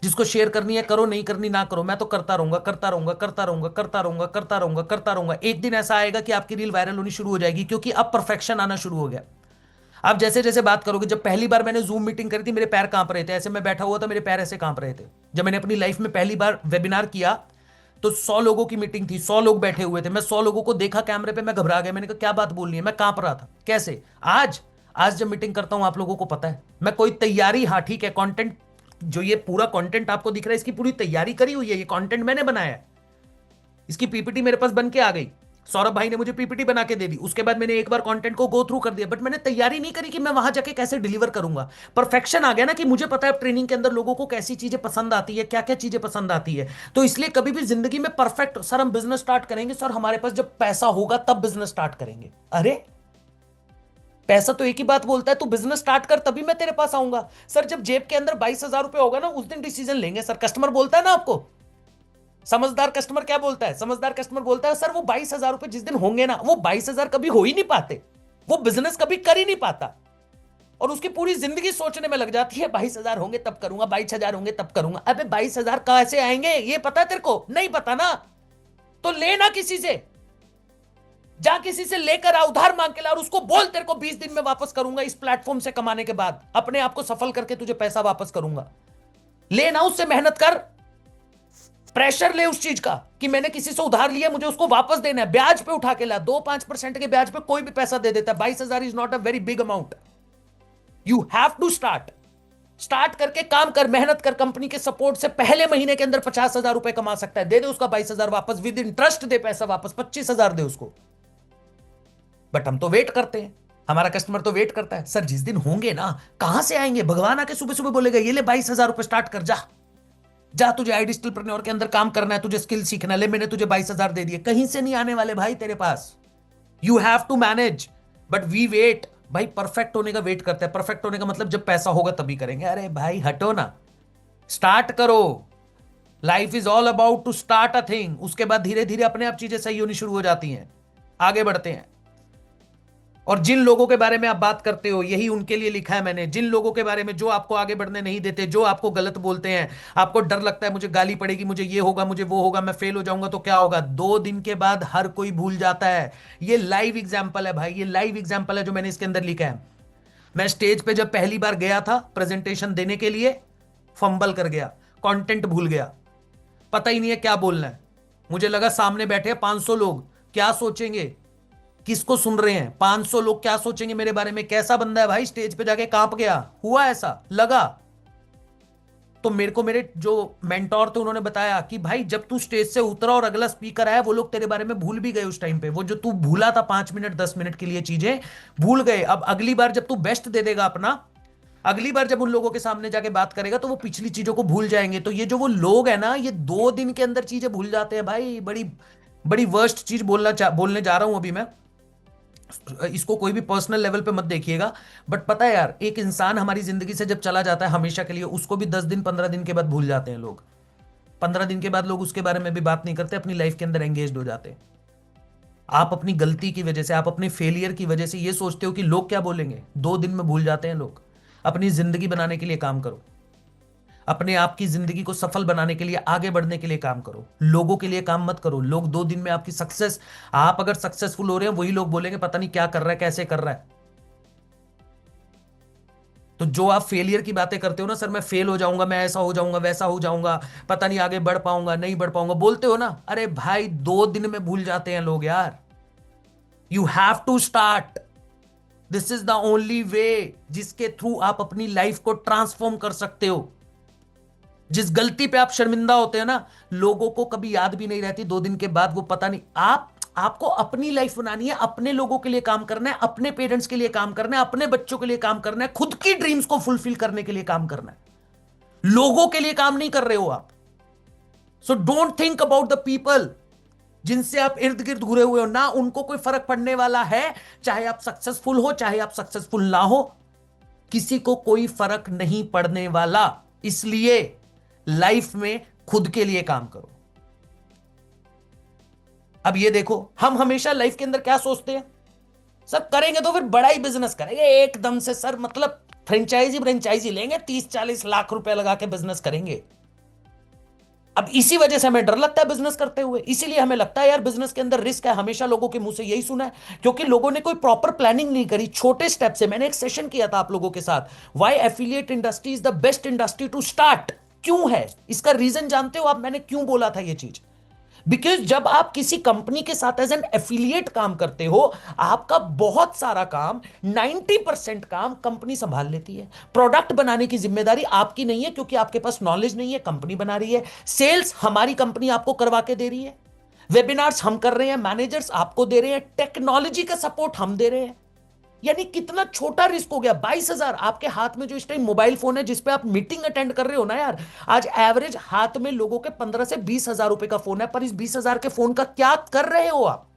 जिसको शेयर करनी है करो, नहीं करनी ना करो, मैं तो करता रहूंगा, करता रहूंगा, करता रहूंगा, करता रहूंगा, करता रहूंगा, करता रहूंगा। एक दिन ऐसा आएगा कि आपकी रील वायरल होनी शुरू हो जाएगी, क्योंकि अब परफेक्शन आना शुरू हो गया। आप जैसे जैसे बात करोगे, जब पहली बार मैंने जूम मीटिंग करी थी मेरे पैर कांप रहे थे, ऐसे मैं बैठा हुआ था मेरे पैर ऐसे कांप रहे थे। जब मैंने अपनी लाइफ में पहली बार वेबिनार किया तो 100 लोगों की मीटिंग थी, 100 लोग बैठे हुए थे, मैं 100 लोगों को देखा कैमरे पे, मैं घबरा गया, मैंने कहा क्या बात बोलनी है, मैं कांप रहा था। कैसे? आज आज जब मीटिंग करता हूं आप लोगों को पता है मैं कोई तैयारी, हाँ ठीक है, कंटेंट, जो ये पूरा कंटेंट आपको दिख रहा है इसकी पूरी तैयारी करी हुई है, ये कंटेंट मैंने बनाया है, इसकी पीपीटी मेरे पास बन के आ गई, सौरभ भाई ने मुझे पीपीटी बना के दे दी, उसके बाद मैंने एक बार कंटेंट को गो थ्रू कर दिया, बट मैंने तैयारी नहीं करी कि मैं वहां जाके कैसे डिलीवर करूंगा। परफेक्शन आ गया ना, कि मुझे पता है ट्रेनिंग के अंदर लोगों को कैसी चीजें पसंद आती है, क्या क्या चीजें पसंद आती है। तो इसलिए कभी भी जिंदगी में परफेक्ट, सर हम बिजनेस स्टार्ट करेंगे सर, हमारे पास जब पैसा होगा तब बिजनेस स्टार्ट करेंगे। अरे पैसा तो एक ही बात बोलता है, तू बिजनेस स्टार्ट कर तभी मैं तेरे पास आऊंगा। सर जब जेब के अंदर 22,000 रुपए होगा ना उस दिन डिसीजन लेंगे सर, कस्टमर बोलता है ना आपको। समझदार कस्टमर क्या बोलता है? समझदार कस्टमर बोलता है सर वो 22,000 रुपए जिस दिन होंगे ना, वो 22,000 कभी हो ही नहीं पाते, वो बिजनेस कभी कर ही नहीं पाता, और उसकी पूरी जिंदगी सोचने में लग जाती है 22,000 होंगे तब करूंगा, 22,000 होंगे तब करूंगा। अबे 22,000 कैसे आएंगे ये पता है तेरे को? नहीं पता ना, तो लेना किसी से, जा किसी से लेकर आ, उधार मांग के ला, और उसको बोल तेरे को 20 दिन में वापस करूंगा, इस प्लेटफॉर्म से कमाने के बाद अपने आप को सफल करके तुझे पैसा वापस करूंगा। लेना, उससे मेहनत कर, प्रेशर ले उस चीज का कि मैंने किसी से उधार लिया, मुझे उसको वापस देना है, ब्याज पे उठा के ला, 2-5% के ब्याज पे कोई भी पैसा दे देता है। 22,000 is not a very big amount. You have to start, start करके काम कर, मेहनत कर, कंपनी के सपोर्ट से पहले महीने के अंदर 50,000 रुपए कमा सकता है, दे दे उसका 22,000 वापस, विद इंटरेस्ट दे पैसा वापस, 25,000 दे उसको। बट हम तो वेट करते हैं, हमारा कस्टमर तो वेट करता है, सर जिस दिन होंगे ना, कहां से आएंगे? भगवान आके सुबह सुबह बोलेगा ये ले 22,000 रुपए स्टार्ट कर, जा जा, तुझे आई डिजिटलप्रेन्योर के अंदर काम करना है, तुझे स्किल सीखना है, ले मैंने तुझे 22,000 दे दिए, कहीं से नहीं आने वाले भाई तेरे पास। You have to manage, but we wait. भाई परफेक्ट होने का वेट करते हैं, परफेक्ट होने का मतलब जब पैसा होगा तभी करेंगे। अरे भाई हटो ना, स्टार्ट करो। Life is all about to start a thing, उसके बाद धीरे धीरे अपने आप चीजें सही होनी शुरू हो जाती हैं, आगे बढ़ते हैं। और जिन लोगों के बारे में आप बात करते हो यही उनके लिए लिखा है मैंने, जिन लोगों के बारे में जो आपको आगे बढ़ने नहीं देते, जो आपको गलत बोलते हैं, आपको डर लगता है मुझे गाली पड़ेगी, मुझे ये होगा, मुझे वो होगा, मैं फेल हो जाऊंगा तो क्या होगा, 2 दिन के बाद हर कोई भूल जाता है। ये लाइव एग्जाम्पल है भाई, ये लाइव एग्जाम्पल है जो मैंने इसके अंदर लिखा है। मैं स्टेज पे जब पहली बार गया था प्रेजेंटेशन देने के लिए, फंबल कर गया, कंटेंट भूल गया, पता ही नहीं है क्या बोलना है। मुझे लगा सामने बैठे 500 लोग, क्या सोचेंगे, किसको सुन रहे हैं, 500 लोग क्या सोचेंगे मेरे बारे में, कैसा बंदा है भाई, स्टेज पे जाके कांप गया, हुआ ऐसा लगा। तो मेरे को मेरे जो मेंटोर थे उन्होंने बताया कि भाई जब तू स्टेज से उतरा और अगला स्पीकर आया, वो लोग तेरे बारे में भूल भी गए उस टाइम पे, वो जो तू भूला था 5 मिनट 10 मिनट के लिए चीजें भूल गए। अब अगली बार जब तू बेस्ट दे देगा अपना, अगली बार जब उन लोगों के सामने जाके बात करेगा तो वो पिछली चीजों को भूल जाएंगे। तो ये जो वो लोग है ना, ये 2 दिन के अंदर चीजें भूल जाते हैं भाई। बड़ी बड़ी वर्स्ट चीज बोलने जा रहा हूं अभी मैं, इसको कोई भी पर्सनल लेवल पे मत देखिएगा, बट पता है यार, एक इंसान हमारी जिंदगी से जब चला जाता है हमेशा के लिए, उसको भी 10 दिन 15 दिन के बाद भूल जाते हैं लोग। 15 दिन के बाद लोग उसके बारे में भी बात नहीं करते, अपनी लाइफ के अंदर एंगेज हो जाते हैं। आप अपनी गलती की वजह से, आप अपने फेलियर की वजह से ये सोचते हो कि लोग क्या बोलेंगे, 2 दिन में भूल जाते हैं लोग। अपनी जिंदगी बनाने के लिए काम करो, अपने आप की जिंदगी को सफल बनाने के लिए, आगे बढ़ने के लिए काम करो, लोगों के लिए काम मत करो। लोग 2 दिन में आपकी सक्सेस, आप अगर सक्सेसफुल हो रहे हैं वही लोग बोलेंगे पता नहीं क्या कर रहा है, कैसे कर रहा है। तो जो आप फेलियर की बातें करते हो ना, सर मैं फेल हो जाऊंगा, मैं ऐसा हो जाऊंगा, वैसा हो जाऊंगा, पता नहीं आगे बढ़ पाऊंगा, नहीं बढ़ पाऊंगा बोलते हो ना, अरे भाई 2 दिन में भूल जाते हैं लोग यार। You have to start, this is the only way जिसके थ्रू आप अपनी लाइफ को ट्रांसफॉर्म कर सकते हो। जिस गलती पे आप शर्मिंदा होते हैं ना, लोगों को कभी याद भी नहीं रहती, 2 दिन के बाद वो पता नहीं। आपको अपनी लाइफ बनानी है, अपने लोगों के लिए काम करना है, अपने पेरेंट्स के लिए काम करना है, अपने बच्चों के लिए काम करना है, खुद की ड्रीम्स को फुलफिल करने के लिए काम करना है। लोगों के लिए काम नहीं कर रहे हो आप। So don't think about the people जिनसे आप इर्द गिर्द घुरे हुए हो ना, उनको कोई फर्क पड़ने वाला है। चाहे आप सक्सेसफुल हो, चाहे आप सक्सेसफुल ना हो, किसी को कोई फर्क नहीं पड़ने वाला। इसलिए लाइफ में खुद के लिए काम करो। अब ये देखो, हम हमेशा लाइफ के अंदर क्या सोचते हैं, सर करेंगे तो फिर बड़ा ही बिजनेस करेंगे एकदम से सर, मतलब फ्रेंचाइजी लेंगे, 30-40 लाख रुपए लगा के बिजनेस करेंगे। अब इसी वजह से हमें डर लगता है बिजनेस करते हुए, इसीलिए हमें लगता है यार बिजनेस के अंदर रिस्क है, हमेशा लोगों के मुंह से यही सुना है, क्योंकि लोगों ने कोई प्रॉपर प्लानिंग नहीं करी छोटे स्टेप से। मैंने एक सेशन किया था आप लोगों के साथ, why affiliate industry is the best industry to start. क्यों है इसका रीजन जानते हो आप, मैंने क्यों बोला था ये चीज? बिकॉज जब आप किसी कंपनी के साथ एज एन एफिलिएट काम करते हो, आपका बहुत सारा काम, 90% काम कंपनी संभाल लेती है। प्रोडक्ट बनाने की जिम्मेदारी आपकी नहीं है, क्योंकि आपके पास नॉलेज नहीं है, कंपनी बना रही है। सेल्स हमारी कंपनी आपको करवा के दे रही है, वेबिनार्स हम कर रहे हैं, मैनेजर्स आपको दे रहे हैं, टेक्नोलॉजी का सपोर्ट हम दे रहे हैं। यानी कितना छोटा रिस्क हो गया। 22,000 आपके हाथ में जो इस टाइम मोबाइल फोन है जिसपे आप मीटिंग अटेंड कर रहे हो ना यार, आज एवरेज हाथ में लोगों के 15 से 20 हजार रुपए का फोन है, पर इस 20,000 के फोन का क्या कर रहे हो आप?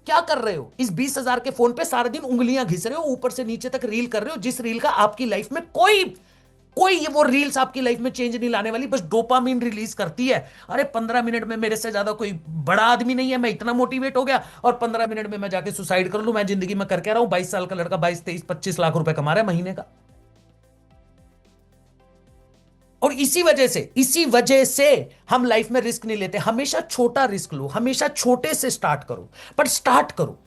क्या कर रहे हो इस 20,000 के फोन पे? सारा दिन उंगलियां घिस रहे हो, ऊपर से नीचे तक रील कर रहे हो, जिस रील का आपकी लाइफ में कोई कोई ये वो रील्स आपकी लाइफ में चेंज नहीं लाने वाली, बस डोपामिन रिलीज करती है। अरे 15 मिनट में मेरे से ज्यादा कोई बड़ा आदमी नहीं है, मैं इतना मोटिवेट हो गया, और 15 मिनट में मैं जाके सुसाइड कर लूं। मैं जिंदगी में कर क्या रहा हूं? 22 साल का लड़का 22, 23, 25 लाख रुपए कमा रहा है महीने का। और इसी वजह से हम लाइफ में रिस्क नहीं लेते। हमेशा छोटा रिस्क लो, हमेशा छोटे से स्टार्ट करो, पर स्टार्ट करो।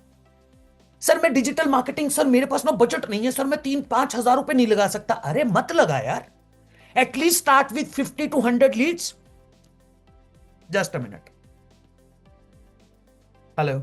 सर मैं डिजिटल मार्केटिंग, सर मेरे पास ना बजट नहीं है, सर मैं 3-5 हजार रुपए नहीं लगा सकता। अरे मत लगा यार, at least start with 50 to 100 leads. Just a minute. Hello.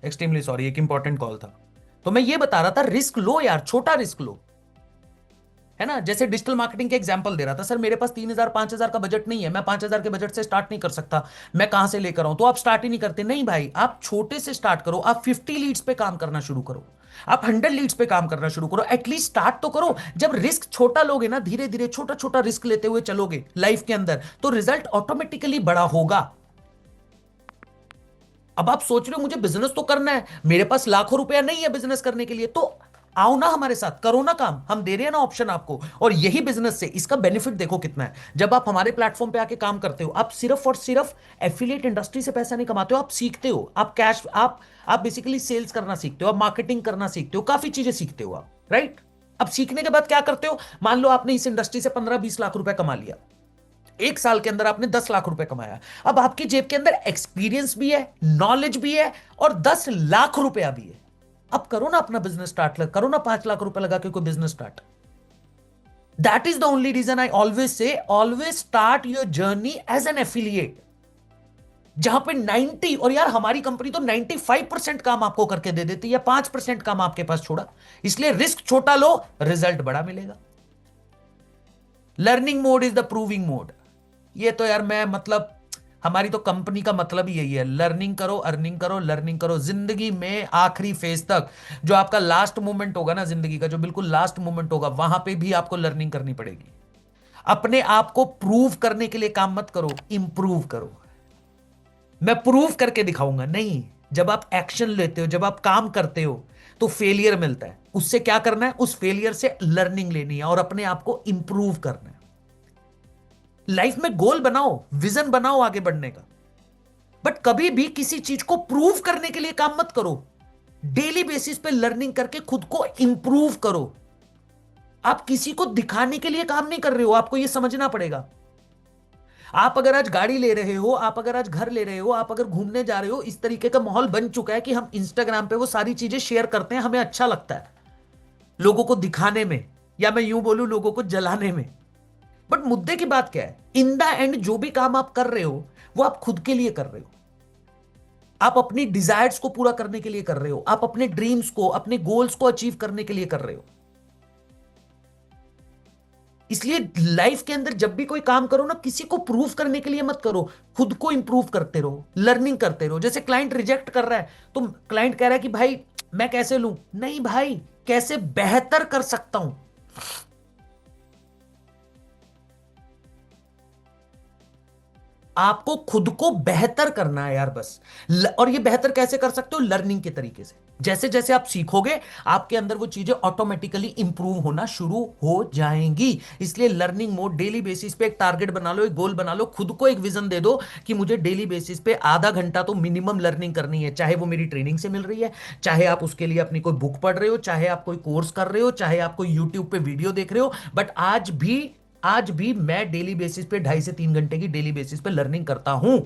Extremely sorry, एक इंपॉर्टेंट कॉल था। तो मैं ये बता रहा था, रिस्क लो यार, छोटा रिस्क लो, है ना। जैसे डिजिटल मार्केटिंग के एग्जांपल दे रहा था, सर मेरे पास 3,000 5,000 का बजट नहीं है, मैं 5,000 के बजट से स्टार्ट नहीं कर सकता, मैं कहां से लेकर आऊं? तो आप स्टार्ट ही नहीं करते। नहीं भाई, आप छोटे से स्टार्ट करो, आप 50 लीड्स पे काम करना शुरू करो, आप 100 लीड्स पे काम करना शुरू करो, एटलीस्ट स्टार्ट तो करो। जब रिस्क छोटा लोगे ना, धीरे धीरे छोटा छोटा रिस्क लेते हुए चलोगे लाइफ के अंदर, तो रिजल्ट ऑटोमेटिकली बड़ा होगा। अब आप सोच रहे हो मुझे बिजनेस तो करना है, मेरे पास लाखों रुपया नहीं है बिजनेस करने के लिए, तो आओ ना हमारे साथ, करो ना काम, हम दे रहे हैं ना ऑप्शन आपको। और यही बिजनेस से इसका बेनिफिट देखो कितना है। जब आप हमारे प्लेटफॉर्म पे आके काम करते हो, आप सिर्फ और सिर्फ एफिलिएट इंडस्ट्री से पैसा नहीं कमाते हो, आप सीखते हो, आप कैश, आप बेसिकली सेल्स करना सीखते हो, आप मार्केटिंग करना सीखते हो, काफी चीजें सीखते हो आप, राइट? अब सीखने के बाद क्या करते हो? मान लो आपने इस इंडस्ट्री से 15-20 लाख रुपए कमा लिया, 1 साल के अंदर आपने 10 लाख रुपए कमाया। अब आपकी जेब के अंदर एक्सपीरियंस भी है, नॉलेज भी है, और 10 लाख रुपया भी है। अब करो ना अपना बिजनेस स्टार्ट, करो ना 5 लाख रुपए लगा के कोई business start. That is the only reason I always say, always start your journey as an affiliate, जहां पे 90, और यार हमारी कंपनी तो 95% काम आपको करके दे देती है, 5% काम आपके पास छोड़ा। इसलिए रिस्क छोटा लो, रिजल्ट बड़ा मिलेगा। Learning mode is the proving mode. ये तो यार मैं मतलब, हमारी तो कंपनी का मतलब ही यही है, लर्निंग करो, अर्निंग करो, लर्निंग करो, जिंदगी में आखिरी फेज तक। जो आपका लास्ट मोमेंट होगा ना जिंदगी का, जो बिल्कुल लास्ट मोमेंट होगा, वहां पे भी आपको लर्निंग करनी पड़ेगी। अपने आप को प्रूव करने के लिए काम मत करो, इंप्रूव करो। मैं प्रूव करके दिखाऊंगा नहीं, जब आप एक्शन लेते हो, जब आप काम करते हो, तो फेलियर मिलता है, उससे क्या करना है? उस फेलियर से लर्निंग लेनी है और अपने आप को इंप्रूव करना है। लाइफ में गोल बनाओ, विजन बनाओ आगे बढ़ने का, बट कभी भी किसी चीज को प्रूव करने के लिए काम मत करो। डेली बेसिस पे लर्निंग करके खुद को इंप्रूव करो। आप किसी को दिखाने के लिए काम नहीं कर रहे हो, आपको यह समझना पड़ेगा। आप अगर आज गाड़ी ले रहे हो, आप अगर आज घर ले रहे हो, आप अगर घूमने जा रहे हो, इस तरीके का माहौल बन चुका है कि हम इंस्टाग्राम पे वो सारी चीजें शेयर करते हैं, हमें अच्छा लगता है लोगों को दिखाने में, या मैं यूं बोलूं लोगों को जलाने में। बट मुद्दे की बात क्या है? इन द एंड जो भी काम आप कर रहे हो, वो आप खुद के लिए कर रहे हो, आप अपनी डिजायर्स को पूरा करने के लिए कर रहे हो, आप अपने ड्रीम्स को, अपने गोल्स को अचीव करने के लिए कर रहे हो। इसलिए लाइफ के अंदर जब भी कोई काम करो ना, किसी को प्रूव करने के लिए मत करो, खुद को इंप्रूव करते रहो, लर्निंग करते रहो। जैसे क्लाइंट रिजेक्ट कर रहा है, तो क्लाइंट कह रहा है कि भाई मैं कैसे लूं, नहीं भाई, कैसे बेहतर कर सकता हूं। आपको खुद को बेहतर करना है यार बस। और ये बेहतर कैसे कर सकते हो, लर्निंग के तरीके से। जैसे जैसे आप सीखोगे, आपके अंदर वो चीजें ऑटोमेटिकली इंप्रूव होना शुरू हो जाएंगी। इसलिए लर्निंग मोड, डेली बेसिस पे एक टारगेट बना लो, एक गोल बना लो, खुद को एक विजन दे दो कि मुझे डेली बेसिस पे आधा घंटा तो मिनिमम लर्निंग करनी है। चाहे वो मेरी ट्रेनिंग से मिल रही है, चाहे आप उसके लिए अपनी कोई बुक पढ़ रहे हो, चाहे आप कोई कोर्स कर रहे हो, चाहे आप कोई यूट्यूब पे वीडियो देख रहे हो, बट आज भी मैं डेली बेसिस पे 2.5 से 3 घंटे की डेली बेसिस पे लर्निंग करता हूं।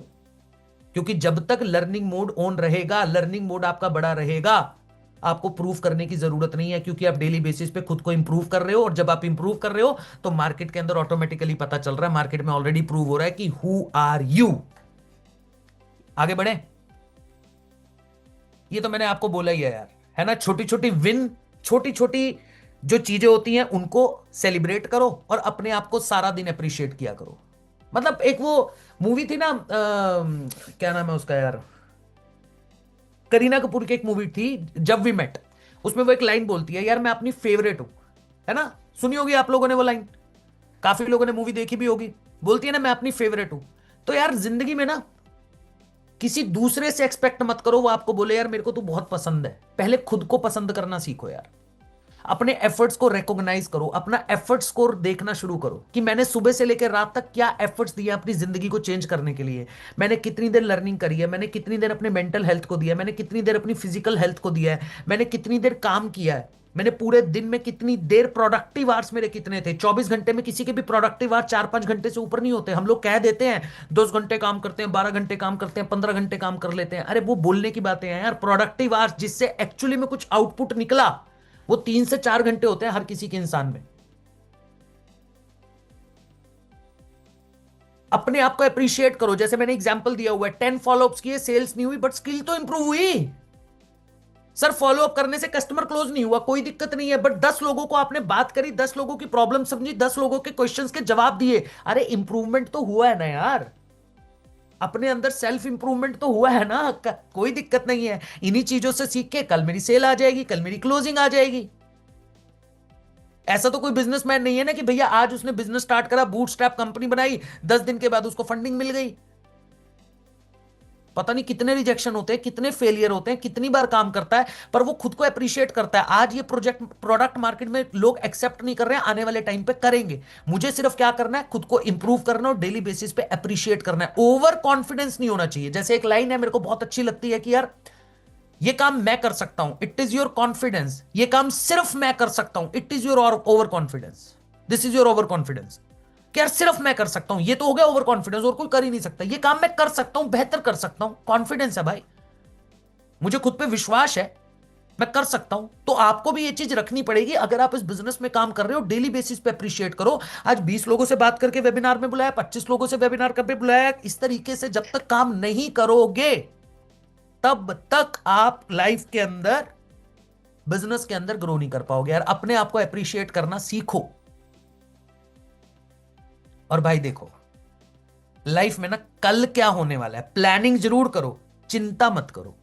क्योंकि जब तक लर्निंग मोड ऑन रहेगा, लर्निंग मोड आपका बड़ा रहेगा, आपको प्रूफ करने की जरूरत नहीं है, क्योंकि आप डेली बेसिस पे खुद को इंप्रूव कर रहे हो। और जब आप इंप्रूव कर रहे हो तो मार्केट के अंदर ऑटोमेटिकली पता चल रहा है, मार्केट में ऑलरेडी प्रूव हो रहा है कि हु आर यू। आगे बढ़े। ये तो मैंने आपको बोला ही है यार, है ना। छोटी छोटी विन, छोटी छोटी जो चीजें होती हैं उनको सेलिब्रेट करो और अपने आप को सारा दिन अप्रिशिएट किया करो। मतलब एक वो मूवी थी ना, क्या नाम है उसका यार, करीना कपूर की एक मूवी थी, जब वी मेट। उसमें वो एक लाइन बोलती है, यार मैं अपनी फेवरेट हूं, है ना। सुनी होगी आप लोगों ने वो लाइन, काफी लोगों ने मूवी देखी भी होगी। बोलती है ना, मैं अपनी फेवरेट हूं। तो यार जिंदगी में ना, किसी दूसरे से एक्सपेक्ट मत करो वो आपको बोले यार मेरे को तू बहुत पसंद है। पहले खुद को पसंद करना सीखो यार। अपने एफर्ट्स को रिकॉग्नाइज करो, अपना एफर्ट स्कोर देखना शुरू करो कि मैंने सुबह से लेकर रात तक क्या एफर्ट्स दिए अपनी जिंदगी को चेंज करने के लिए। मैंने कितनी देर लर्निंग करी है, मैंने कितनी देर अपने मेंटल हेल्थ को दिया है, मैंने कितनी देर अपनी फिजिकल हेल्थ को दिया है, मैंने कितनी देर काम किया है, मैंने पूरे दिन में कितनी देर, प्रोडक्टिव आवर्स मेरे कितने थे। 24 घंटे में किसी के भी प्रोडक्टिव आवर्स 4-5 घंटे से ऊपर नहीं होते। हम लोग कह देते हैं 10 घंटे काम करते हैं, 12 घंटे काम करते हैं, 15 घंटे काम कर लेते हैं। अरे वो बोलने की बातें हैं यार। प्रोडक्टिव आवर्स जिससे एक्चुअली में कुछ आउटपुट निकला, वो 3 से 4 घंटे होते हैं हर किसी के इंसान में। अपने आप को अप्रिशिएट करो। जैसे मैंने एग्जांपल दिया हुआ है, 10 फॉलोअप्स किए, सेल्स नहीं हुई, बट स्किल तो इंप्रूव हुई। सर फॉलोअप करने से कस्टमर क्लोज नहीं हुआ, कोई दिक्कत नहीं है, बट 10 लोगों को आपने बात करी, 10 लोगों की प्रॉब्लम समझी, 10 लोगों के क्वेश्चंस के जवाब दिए। अरे इंप्रूवमेंट तो हुआ है ना यार। अपने अंदर सेल्फ इंप्रूवमेंट तो हुआ है ना। कोई दिक्कत नहीं है। इन्हीं चीजों से सीख के कल मेरी सेल आ जाएगी, कल मेरी क्लोजिंग आ जाएगी। ऐसा तो कोई बिजनेसमैन नहीं है ना कि भैया आज उसने बिजनेस स्टार्ट करा, बूटस्ट्रैप कंपनी बनाई, 10 दिन के बाद उसको फंडिंग मिल गई। पता नहीं कितने रिजेक्शन होते हैं, कितने फेलियर होते हैं, कितनी बार काम करता है, पर वो खुद को अप्रिशिएट करता है। आज ये प्रोडक्ट मार्केट में लोग एक्सेप्ट नहीं कर रहे हैं, आने वाले टाइम पे करेंगे। मुझे सिर्फ क्या करना है, खुद को इंप्रूव करना और डेली बेसिस पे अप्रिशिएट करना है। ओवर कॉन्फिडेंस नहीं होना चाहिए। जैसे एक लाइन है मेरे को बहुत अच्छी लगती है कि यार ये काम मैं कर सकता हूं, इट इज योर कॉन्फिडेंस। ये काम सिर्फ मैं कर सकता हूं, it is your over confidence. This is your over confidence. कि यार सिर्फ मैं कर सकता हूं, ये तो हो गया ओवर कॉन्फिडेंस, और कोई कर ही नहीं सकता। ये काम मैं कर सकता हूं, बेहतर कर सकता हूं, कॉन्फिडेंस है भाई, मुझे खुद पे विश्वास है, मैं कर सकता हूं। तो आपको भी ये चीज रखनी पड़ेगी। अगर आप इस बिजनेस में काम कर रहे हो, डेली बेसिस पे अप्रिशिएट करो। आज 20 लोगों से बात करके वेबिनार में बुलाया, 25 लोगों से वेबिनार करके बुलाया, इस तरीके से जब तक काम नहीं करोगे, तब तक आप लाइफ के अंदर, बिजनेस के अंदर ग्रो नहीं कर पाओगे यार। अपने आप को अप्रिशिएट करना सीखो। और भाई देखो, लाइफ में ना कल क्या होने वाला है, प्लानिंग जरूर करो, चिंता मत करो।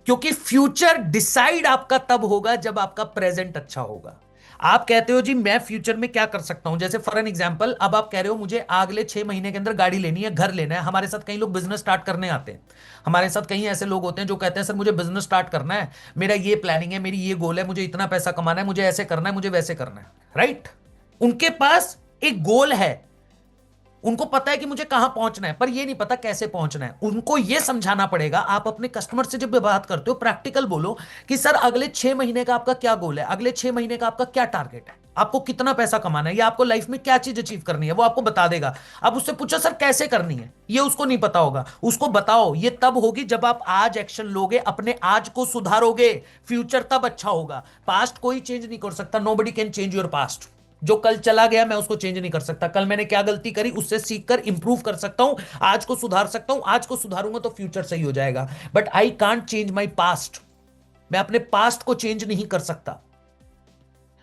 क्योंकि फ्यूचर डिसाइड आपका तब होगा जब आपका प्रेजेंट अच्छा होगा। आप कहते हो जी मैं फ्यूचर में क्या कर सकता हूं, जैसे फॉर एन एग्जांपल अब आप कह रहे हो मुझे अगले 6 महीने के अंदर गाड़ी लेनी है, घर लेना है। हमारे साथ कई लोग बिजनेस स्टार्ट करने आते हैं। हमारे साथ कई ऐसे लोग होते हैं जो कहते हैं सर मुझे बिजनेस स्टार्ट करना है, मेरा ये प्लानिंग है, मेरी ये गोल है, मुझे इतना पैसा कमाना है, मुझे ऐसे करना है, मुझे वैसे करना है। राइट। उनके पास एक गोल है, उनको पता है कि मुझे कहां पहुंचना है, पर ये नहीं पता कैसे पहुंचना है। उनको ये समझाना पड़ेगा। आप अपने कस्टमर से जब बात करते हो, प्रैक्टिकल बोलो कि सर अगले 6 महीने का आपका क्या गोल है, अगले 6 महीने का आपका क्या टारगेट है, आपको कितना पैसा कमाना है, या आपको लाइफ में क्या चीज अचीव करनी है, वो आपको बता देगा। अब उससे पूछो सर कैसे करनी है, ये उसको नहीं पता होगा। उसको बताओ, ये तब होगी जब आप आज एक्शन लोगे, अपने आज को सुधारोगे, फ्यूचर तब अच्छा होगा। पास्ट कोई चेंज नहीं कर सकता, nobody can change your past. जो कल चला गया मैं उसको चेंज नहीं कर सकता। कल मैंने क्या गलती करी उससे सीखकर इंप्रूव कर सकता हूं, आज को सुधार सकता हूं। आज को सुधारूंगा तो फ्यूचर सही हो जाएगा। But I can't change my past. मैं अपने पास्ट को चेंज नहीं कर सकता।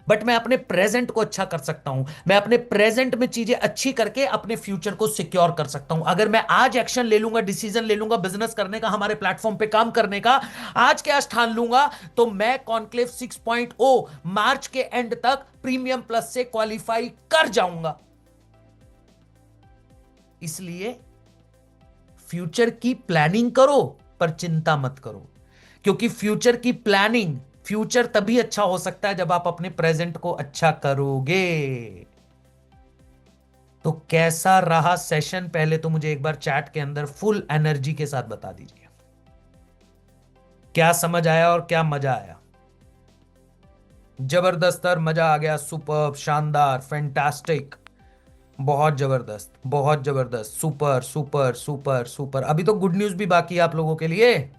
बट मैं अपने प्रेजेंट को अच्छा कर सकता हूं, मैं अपने प्रेजेंट में चीजें अच्छी करके अपने फ्यूचर को सिक्योर कर सकता हूं। अगर मैं आज एक्शन ले लूंगा, डिसीजन ले लूंगा बिजनेस करने का, हमारे प्लेटफॉर्म पे काम करने का, आज क्या ठान लूंगा, तो मैं कॉन्क्लेव 6.0 मार्च के एंड तक प्रीमियम प्लस से क्वालिफाई कर जाऊंगा। इसलिए फ्यूचर की प्लानिंग करो पर चिंता मत करो, क्योंकि फ्यूचर की प्लानिंग, फ्यूचर तभी अच्छा हो सकता है जब आप अपने प्रेजेंट को अच्छा करोगे। तो कैसा रहा सेशन, पहले तो मुझे एक बार चैट के अंदर फुल एनर्जी के साथ बता दीजिए, क्या समझ आया और क्या मजा आया। जबरदस्त और मजा आ गया, सुपर, शानदार, फैंटास्टिक, बहुत जबरदस्त, बहुत जबरदस्त, सुपर सुपर सुपर सुपर। अभी तो गुड न्यूज भी बाकी है आप लोगों के लिए।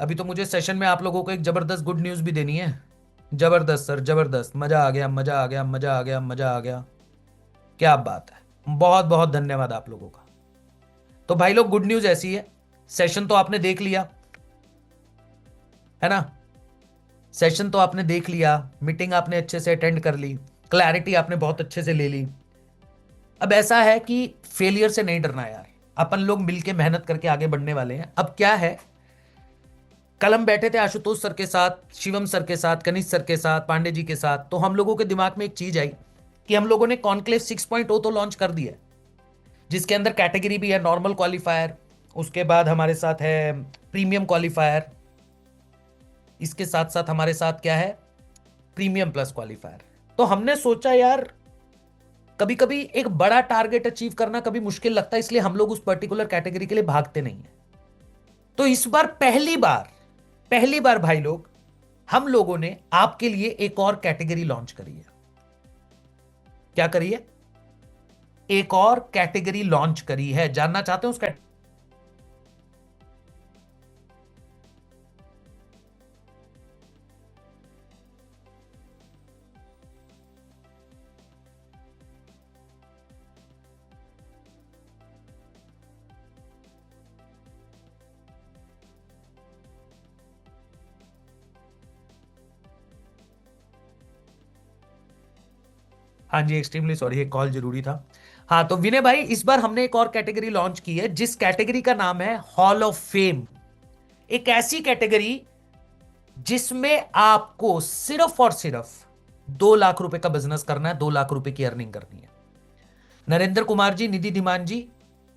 अभी तो मुझे सेशन में आप लोगों को एक जबरदस्त गुड न्यूज भी देनी है। जबरदस्त सर, जबरदस्त, मजा आ गया, मजा आ गया, मजा आ गया, मजा आ गया। क्या बात है, बहुत बहुत धन्यवाद आप लोगों का। तो भाई लोग, गुड न्यूज ऐसी है, सेशन तो आपने देख लिया है ना, सेशन तो आपने देख लिया, मीटिंग आपने अच्छे से अटेंड कर ली, क्लैरिटी आपने बहुत अच्छे से ले ली। अब ऐसा है कि फेलियर से नहीं डरना यार, अपन लोग मिलके मेहनत करके आगे बढ़ने वाले हैं। अब क्या है, कल हम बैठे थे आशुतोष सर के साथ, शिवम सर के साथ, कनिष्ठ सर के साथ, पांडे जी के साथ, तो हम लोगों के दिमाग में एक चीज आई कि हम लोगों ने कॉन्क्लेव 6.0 तो लॉन्च कर दिया है, जिसके अंदर कैटेगरी भी है नॉर्मल क्वालिफायर, उसके बाद हमारे साथ है प्रीमियम क्वालिफायर, इसके साथ साथ हमारे साथ क्या है, प्रीमियम प्लस क्वालिफायर। तो हमने सोचा यार, कभी कभी एक बड़ा टारगेट अचीव करना कभी मुश्किल लगता है, इसलिए हम लोग उस पर्टिकुलर कैटेगरी के लिए भागते नहीं है। तो इस बार पहली बार भाई लोग, हम लोगों ने आपके लिए एक और कैटेगरी लॉन्च करी है। क्या करी है, एक और कैटेगरी लॉन्च करी है, जानना चाहते हैं उसका? हाँ जी, एक्सट्रीमली सॉरी, ये कॉल जरूरी था। हाँ, तो विनय भाई, इस बार हमने एक और कैटेगरी लॉन्च की है, जिस कैटेगरी का नाम है हॉल ऑफ फेम। एक ऐसी कैटेगरी जिसमें आपको सिर्फ और सिर्फ 2 लाख रुपए का बिजनेस करना है, 2 लाख रुपए की अर्निंग करनी है। नरेंद्र कुमार जी, निधि धीमान जी,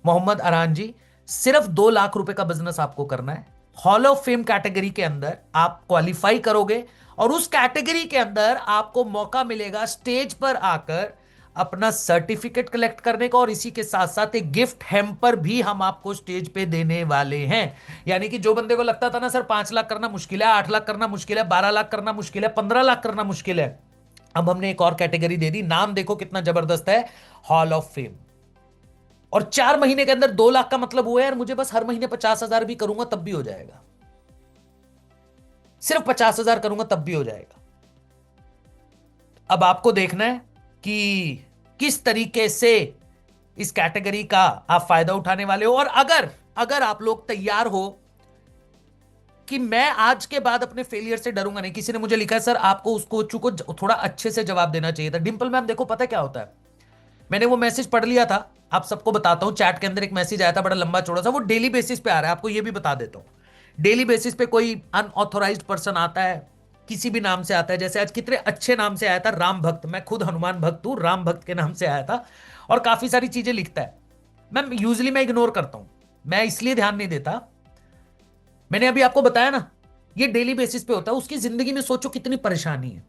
मोहम्मद अरान जी, सिर्फ 2 लाख रुपए का बिजनेस आपको करना है। हॉल ऑफ फेम कैटेगरी के अंदर आप क्वालिफाई करोगे और उस कैटेगरी के अंदर आपको मौका मिलेगा स्टेज पर आकर अपना सर्टिफिकेट कलेक्ट करने का, और इसी के साथ साथ एक गिफ्ट हैम्पर भी हम आपको स्टेज पे देने वाले हैं। यानी कि जो बंदे को लगता था ना सर 5 लाख करना मुश्किल है, 8 लाख करना मुश्किल है, 12 लाख करना मुश्किल है, 15 लाख करना मुश्किल है, अब हमने एक और कैटेगरी दे दी। नाम देखो कितना जबरदस्त है, हॉल ऑफ फेम। और 4 महीने के अंदर 2 लाख का मतलब हुआ यार, मुझे बस हर महीने 50,000 भी करूंगा तब भी हो जाएगा, सिर्फ 50,000 करूंगा तब भी हो जाएगा। अब आपको देखना है कि किस तरीके से इस कैटेगरी का आप फायदा उठाने वाले हो। और अगर अगर आप लोग तैयार हो कि मैं आज के बाद अपने फेलियर से डरूंगा नहीं, किसी ने मुझे लिखा है सर आपको उस कोच को थोड़ा अच्छे से जवाब देना चाहिए था। डिंपल मैम देखो, पता क्या होता है, मैंने वो मैसेज पढ़ लिया था, आप सबको बताता हूं, चैट के अंदर एक मैसेज आया था बड़ा लंबा चौड़ा सा, वो डेली बेसिस पे आ रहा है, आपको ये भी बता देता हूं। डेली बेसिस पे कोई अनऑथोराइज्ड पर्सन आता है, किसी भी नाम से आता है, जैसे आज कितने अच्छे नाम से आया था, राम भक्त, मैं खुद हनुमान भक्त हूं, राम भक्त के नाम से आया था, और काफी सारी चीजें लिखता है। मैं इग्नोर करता हूं, मैं इसलिए ध्यान नहीं देता, मैंने अभी आपको बताया ना, ये डेली बेसिस पे होता है। उसकी जिंदगी में सोचो कितनी परेशानी है,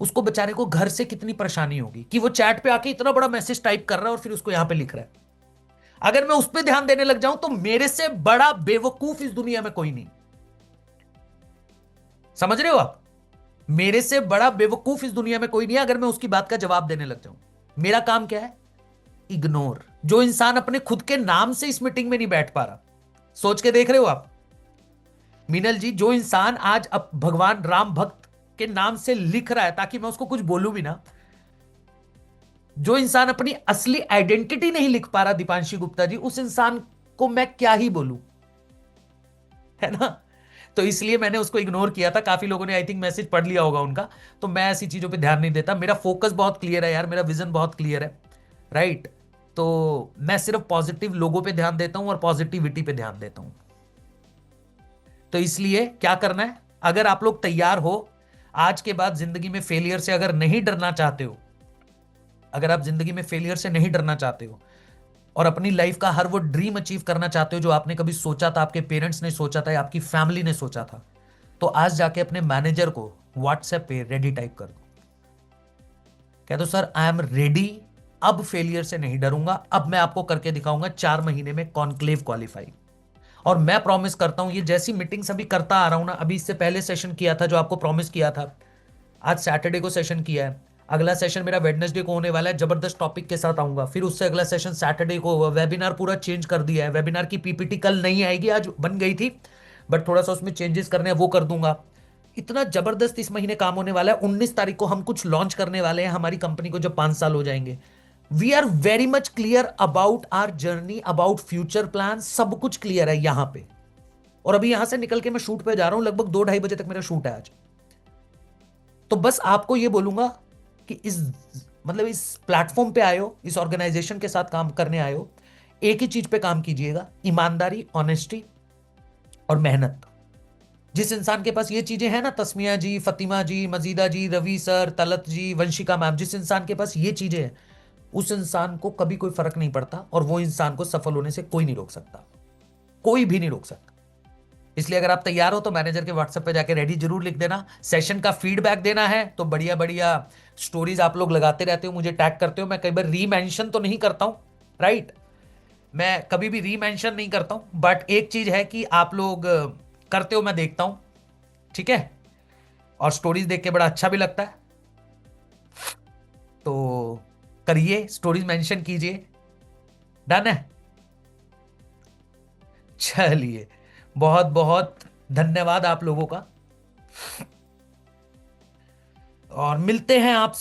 उसको बेचारे को घर से कितनी परेशानी होगी कि वो चैट पे आके इतना बड़ा मैसेज टाइप कर रहा है और फिर उसको यहां पे लिख रहा है। अगर मैं उस पर ध्यान देने लग जाऊं तो मेरे से बड़ा बेवकूफ इस दुनिया में कोई नहीं। समझ रहे हो आप, मेरे से बड़ा बेवकूफ इस दुनिया में कोई नहीं है अगर मैं उसकी बात का जवाब देने लग जाऊं। मेरा काम क्या है, इग्नोर। जो इंसान अपने खुद के नाम से इस मीटिंग में नहीं बैठ पा रहा, सोच के देख रहे हो आप मीनल जी, जो इंसान आज अब भगवान राम भक्त के नाम से लिख रहा है ताकि मैं उसको कुछ बोलूं भी ना, जो इंसान अपनी असली आइडेंटिटी नहीं लिख पा रहा दीपांशी गुप्ता जी, उस इंसान को मैं क्या ही बोलूं, है ना। तो इसलिए मैंने उसको इग्नोर किया था। काफी लोगों ने आई थिंक मैसेज पढ़ लिया होगा उनका। तो मैं ऐसी चीजों पे ध्यान नहीं देता। मेरा फोकस बहुत क्लियर है यार, मेरा विजन बहुत क्लियर है, राइट। तो मैं सिर्फ पॉजिटिव लोगों पे ध्यान देता हूं और पॉजिटिविटी पे ध्यान देता हूं। तो इसलिए क्या करना है, अगर आप लोग तैयार हो, आज के बाद जिंदगी में फेलियर से अगर नहीं डरना चाहते हो, अगर आप जिंदगी में फेलियर से नहीं डरना चाहते हो और अपनी लाइफ का हर वो ड्रीम अचीव करना चाहते हो जो आपने कभी सोचा था, आपके पेरेंट्स ने सोचा था या आपकी फैमिली ने सोचा था, तो आज जाके अपने मैनेजर को व्हाट्सएप पे रेडी टाइप कर दो। कह दो सर आई एम रेडी, अब फेलियर से नहीं डरूंगा, अब मैं आपको करके दिखाऊंगा 4 महीने में कॉन्क्लेव क्वालिफाई। और मैं प्रॉमिस करता हूं, ये जैसी मीटिंग्स अभी करता आ रहा हूं ना, अभी इससे पहले सेशन किया था जो आपको प्रॉमिस किया था, आज सैटरडे को सेशन किया है, अगला सेशन मेरा वेडनेसडे को होने वाला है, जबरदस्त टॉपिक के साथ आऊंगा। फिर उससे अगला सेशन सैटरडे को होगा। वेबिनार पूरा चेंज कर दिया है, वेबिनार की पीपीटी कल नहीं आएगी, आज बन गई थी, बट थोड़ा सा उसमें चेंजेस करने हैं, वो कर दूंगा। इतना जबरदस्त इस महीने काम होने वाला है। 19 तारीख को हम कुछ लॉन्च करने वाले हैं हमारी कंपनी को, जब 5 साल हो जाएंगे। We are very much clear about our journey, about future plan, सब कुछ क्लियर है यहां पे। और अभी यहां से निकल के मैं शूट पे जा रहा हूं, लगभग 2-2:30 बजे तक मेरा शूट है आज। तो बस आपको ये बोलूंगा कि इस मतलब इस प्लेटफॉर्म पे आए हो, इस ऑर्गेनाइजेशन के साथ काम करने आए हो, एक ही चीज पे काम कीजिएगा, ईमानदारी, ऑनेस्टी और मेहनत। जिस इंसान के पास ये चीजें हैं ना, तस्मिया जी, फतिमा जी, मजीदा जी, रवि सर, तलत जी, वंशिका मैम, जिस इंसान के पास ये चीजें हैं, उस इंसान को कभी कोई फर्क नहीं पड़ता और वो इंसान को सफल होने से कोई नहीं रोक सकता, कोई भी नहीं रोक सकता। इसलिए अगर आप तैयार हो तो मैनेजर के व्हाट्सएप पे जाके रेडी जरूर लिख देना। सेशन का फीडबैक देना है तो बढ़िया बढ़िया स्टोरीज आप लोग लगाते रहते हो, मुझे टैग करते हो, मैं कई बार रीमेंशन तो नहीं करता हूं, राइट, मैं कभी भी रीमेंशन नहीं करता हूं, बट एक चीज है कि आप लोग करते हो, मैं देखता हूं, ठीक है, और स्टोरीज देख के बड़ा अच्छा भी लगता है। तो करिए, स्टोरीज मेंशन कीजिए, डन है। चलिए, बहुत बहुत धन्यवाद आप लोगों का, और मिलते हैं आप